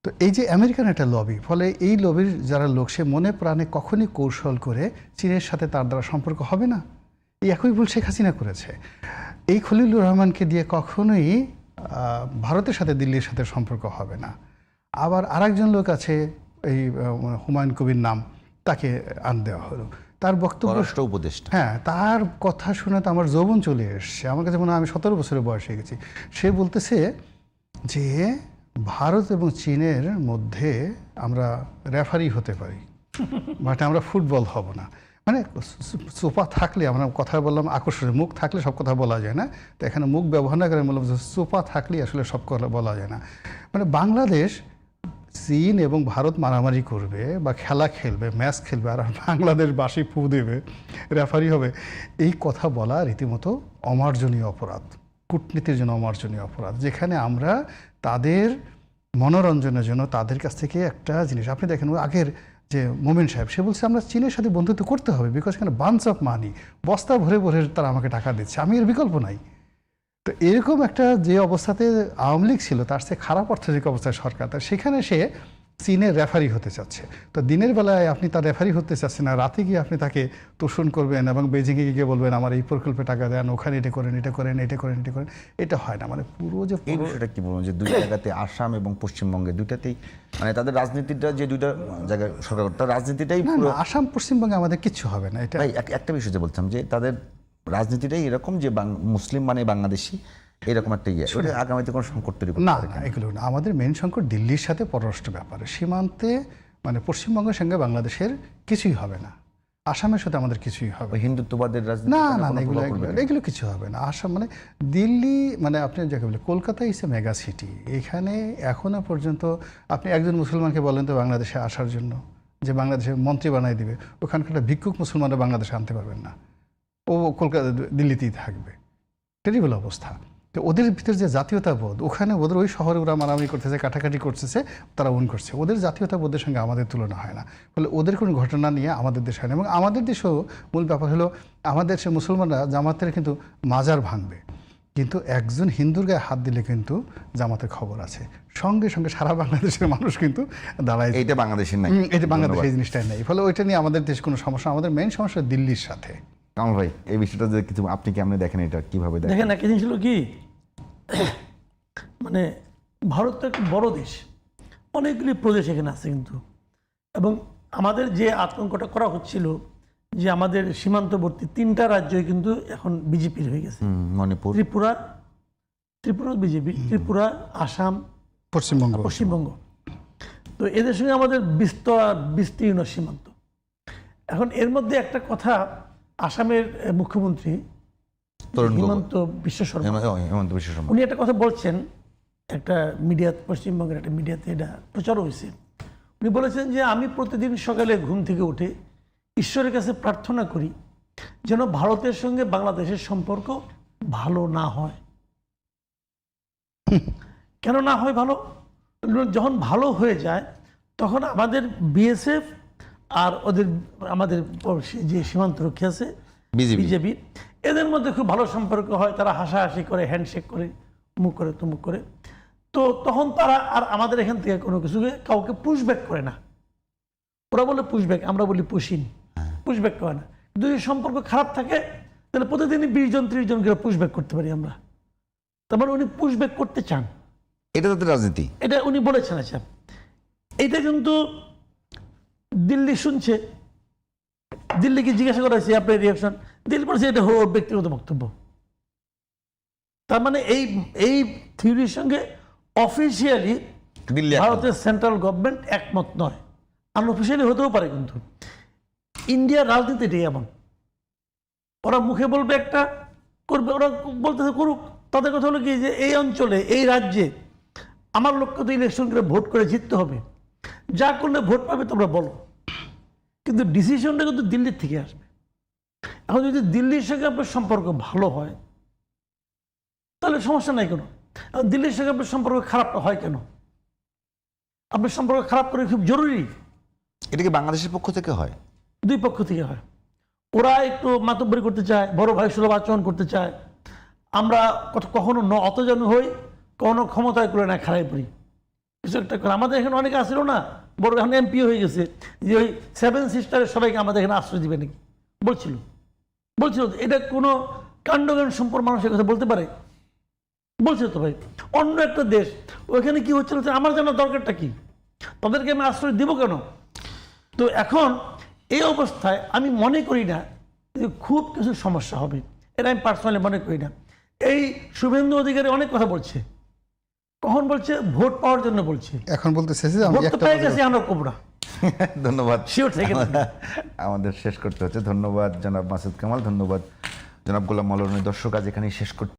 তো এই যে আমেরিকান একটা লবি, ফলে এই লবির যারা লোক, সে মনে প্রাণে কখনই কৌশল করে চীনের সাথে তার দ্বারা সম্পর্ক হবে না। এই একই ভুল শেখ হাসিনা করেছে। এই খলিলুর রহমানকে দিয়ে কখনোই ভারতের সাথে দিল্লির সাথে সম্পর্ক হবে না। আবার আরেকজন লোক আছে, এই হুমায়ুন কবির নাম, তাকে আন দেওয়া হলো। তার বক্তব্য, পররাষ্ট্র উপদেষ্টা, হ্যাঁ, তার কথা শুনে তো আমার যৌবন চলে এসছে। আমার কাছে মনে হয় আমি 17 বছরের বয়সে গেছি। সে বলতেছে যে ভারত এবং চীনের মধ্যে আমরা রেফারি হতে পারি, বাট আমরা ফুটবল হব না। মানে সোপা থাকলে, আমরা কথা বললাম আকর্ষণীয়, মুখ থাকলে সব কথা বলা যায় না। তো এখানে মুখ ব্যবহার না করে বললাম যে সোপা থাকলেই আসলে সব কথা বলা যায় না। মানে বাংলাদেশ, চীন এবং ভারত মারামারি করবে বা খেলা খেলবে, ম্যাচ খেলবে, আর বাংলাদেশ বাসি ফু দেবে, রেফারি হবে, এই কথা বলা রীতিমতো অমার্জনীয় অপরাধ, কূটনীতির জন্য অমার্জনীয় অপরাধ। যেখানে আমরা তাদের মনোরঞ্জনের জন্য তাদের কাছ থেকে একটা জিনিস, আপনি দেখেন আগের যে মোমেন সাহেব, সে বলছে আমরা চীনের সাথে বন্ধুত্ব করতে হবে, বিকজ এখানে বাঞ্চ অফ মানি, বস্তা ভরে ভরে তারা আমাকে টাকা দিচ্ছে, আমি এর বিকল্প নাই। তো এরকম একটা যে অবস্থাতে আওয়ামী লীগ ছিল, তার চেয়ে খারাপ অর্থনৈতিক অবস্থায় সরকার, তার সেখানে সে চীনের রেফারি হতে চাচ্ছে। তো দিনের বেলায় আপনি তার রেফারি হতে চাচ্ছেন না, রাতে গিয়ে আপনি তাকে তোষণ করবেন এবং বেজিংয়ে গিয়ে বলবেন আমার এই প্রকল্পে টাকা দেন, ওখানে এটা করেন, এটা করেন, এটা করেন, এটা করেন। এটা হয় না। মানে পুরো যে এই বিষয়টা কি বলবো, যে দুই জায়গাতে আসাম এবং পশ্চিমবঙ্গে দুইটাতেই মানে তাদের রাজনীতিটা, যে দুইটা জায়গায় সরকার, তার রাজনীতিটাই না, পুরো। না, আসাম পশ্চিমবঙ্গে আমাদের কিচ্ছু হবে না। এটা ভাই একটা বিষয় যে বলতাম, যে তাদের রাজনীতিটাই এরকম, যে মুসলিম মানে বাংলাদেশি, এরকম একটা ইয়ে, ওটা আগামীতে কোনো সংকট তৈরি করতে না, পারে না, কিনা? এগুলো না। আমাদের মেন সংকট দিল্লির সাথে পররাষ্ট্র ব্যাপারে, সীমান্তে মানে পশ্চিমবঙ্গের সঙ্গে বাংলাদেশের কিছুই হবে না, আসামের সাথে আমাদের কিছুই হবে ওই হিন্দুত্ববাদের রাজনীতি না। কোনো না, প্রভাব এগুলো পড়বে এগুলো কিনা? এগুলো কিছু হবে না। আসাম মানে দিল্লি, মানে আপনি যাকে বলে কলকাতা ইস এ মেগা সিটি। এখানে এখনো পর্যন্ত আপনি একজন মুসলমানকে বলেন তো বাংলাদেশে আসার জন্য, যে বাংলাদেশে মন্ত্রী বানাই দিবে, ওখানকার ভিক্ষুক মুসলমানরা বাংলাদেশে আনতে পারবেন না, ও কলকাতা দিল্লিতেই থাকবে। টেরিবল অবস্থা। তো ওদের ভিতরে যে জাতীয়তাবোধ, ওখানে ওদের ওই শহরে ওরা মারামারি করতেছে, কাটাকাটি করতেছে, তারা ওন করছে, ওদের জাতীয়তাবোধের সঙ্গে আমাদের তুলনা হয় না। ফলে ওদের কোনো ঘটনা নিয়ে আমাদের দেশ হয় না। এবং আমাদের দেশেও মূল ব্যাপার হলো, আমাদের দেশের মুসলমানরা জামাতের কিন্তু মাজার ভাঙবে, কিন্তু একজন হিন্দুর গায়ে হাত দিলে কিন্তু জামাতের খবর আছে, সঙ্গে সঙ্গে সারা বাংলাদেশের মানুষ কিন্তু দাঁড়ায়। এইটা বাংলাদেশের নাই, এটা বাংলাদেশে এই জিনিসটাই নেই। ফলে ওইটা নিয়ে আমাদের দেশ কোনো সমস্যা। আমাদের মেইন সমস্যা দিল্লির সাথে। কামাল ভাই, এই বিষয়টা যে কিছু আপনি কেমন দেখেন, এটা কিভাবে দেখেন? দেখেন, একটা জিনিস হলো কি, মানে ভারত তো একটা বড় দেশ, অনেকগুলি প্রদেশ এখানে আছে কিন্তু, এবং আমাদের যে আতঙ্কটা করা হচ্ছিল যে আমাদের সীমান্তবর্তী 3টা রাজ্যই কিন্তু এখন বিজেপির হয়ে গেছে। মণিপুর, ত্রিপুরা বিজেপি, ত্রিপুরা, আসাম, পশ্চিমবঙ্গ। তো এদের সঙ্গে আমাদের বিস্তীর্ণ সীমান্ত। এখন এর মধ্যে একটা কথা, আসামের মুখ্যমন্ত্রী হিমন্ত বিশ্ব শর্মা, হেমন্ত বিশ্ব শর্মা, উনি একটা কথা বলছেন, একটা মিডিয়া, পশ্চিমবঙ্গের একটা মিডিয়াতে এটা প্রচার হয়েছে। উনি বলেছেন যে আমি প্রতিদিন সকালে ঘুম থেকে উঠে ঈশ্বরের কাছে প্রার্থনা করি যেন ভারতের সঙ্গে বাংলাদেশের সম্পর্ক ভালো না হয়। কেন না হয় ভালো? যখন ভালো হয়ে যায় তখন আমাদের বিএসএফ আর আমাদের যে সীমান্তরক্ষী আছে বিজেপি, এদের মধ্যে খুব ভালো সম্পর্ক হয়, তারা হাসাহাসি করে, হ্যান্ডশেক করে, মুখ করে তুমুক করে। তো তখন তারা আর আমাদের এখান থেকে কোনো কিছুকে কাউকে পুশব্যাক করে না। ওরা বলে পুশব্যাক, আমরা বলি পুশিন, পুশব্যাক করে না। যদি সম্পর্ক খারাপ থাকে তাহলে প্রতিদিনই 20 জন 30 জন করে পুশব্যাক করতে পারি আমরা। তার মানে উনি পুশব্যাক করতে চান, এটা তাদের রাজনীতি, এটা উনি বলেছেন। আচ্ছা, এইটা কিন্তু দিল্লি শুনছে, দিল্লিকে জিজ্ঞাসা করা হয়েছে আপনার রিয়াকশন, দিল্লি বলছে এটা ওর ব্যক্তিগত বক্তব্য। তার মানে এই থিওরির সঙ্গে অফিসিয়ালি দিল্লি ভারতের সেন্ট্রাল গভর্নমেন্ট একমত নয়, আনঅফিসিয়ালি হতেও পারে। কিন্তু ইন্ডিয়ার রাজনীতিটাই এমন, ওরা মুখে বলবে একটা, করবে, ওরা বলতেছে করুক। তাদের কথা হলো কি, যে এই অঞ্চলে, এই রাজ্যে আমার লক্ষ্য তো ইলেকশন করে ভোট করে জিততে হবে, যা করলে ভোট পাবে তোমরা বলো, কিন্তু ডিসিশনটা কিন্তু দিল্লির থেকে আসবে। এখন যদি দিল্লির সঙ্গে আপনার সম্পর্ক ভালো হয় তাহলে সমস্যা নাই কোনো। দিল্লির সঙ্গে আপনার সম্পর্ক খারাপ হয় কেন? আপনার সম্পর্ক খারাপ করে খুব জরুরি। এটা কি বাংলাদেশের পক্ষ থেকে হয়? দুই পক্ষ থেকে হয়। ওরা একটু মাতব্বরি করতে চায়, বড় ভাই সুলভ আচরণ করতে চায়। আমরা কখনো অতজন হই, কখনো ক্ষমতায় করে না খারাই পড়ি। কিছু একটা করে। আমাদের এখানে অনেকে আসলো না, বড় এখন এমপি হয়ে গেছে, যে ওই 7 সিস্টারের সবাইকে আমাদের এখানে আশ্রয় দিবে নাকি বলছিল। এটা কোনো কাণ্ডজ্ঞান সম্পর্ক মানুষের কথা বলতে পারে? বলছে তো ভাই। অন্য একটা দেশ, ওইখানে কি হচ্ছিল আমার জানার দরকারটা কি? তাদেরকে আমি আশ্রয় দিব কেন? তো এখন এই অবস্থায় আমি মনে করি না যে খুব কিছু সমস্যা হবে, এটা আমি পার্সোনালি মনে করি না। এই শুভেন্দু অধিকারী অনেক কথা বলছে, কখন বলছে? ভোট পাওয়ার জন্য বলছে। এখন বলতেছে যে আমি ভোট তো একটা পেয়ে গেছি আমরা কোবরা। ধন্যবাদ। Sure, থেকে আমাদের শেষ করতে হচ্ছে। ধন্যবাদ জনাব মাসুদ কামাল, ধন্যবাদ জনাব গোলাম মাওলানা। দর্শক আজ এখানেই শেষ করতে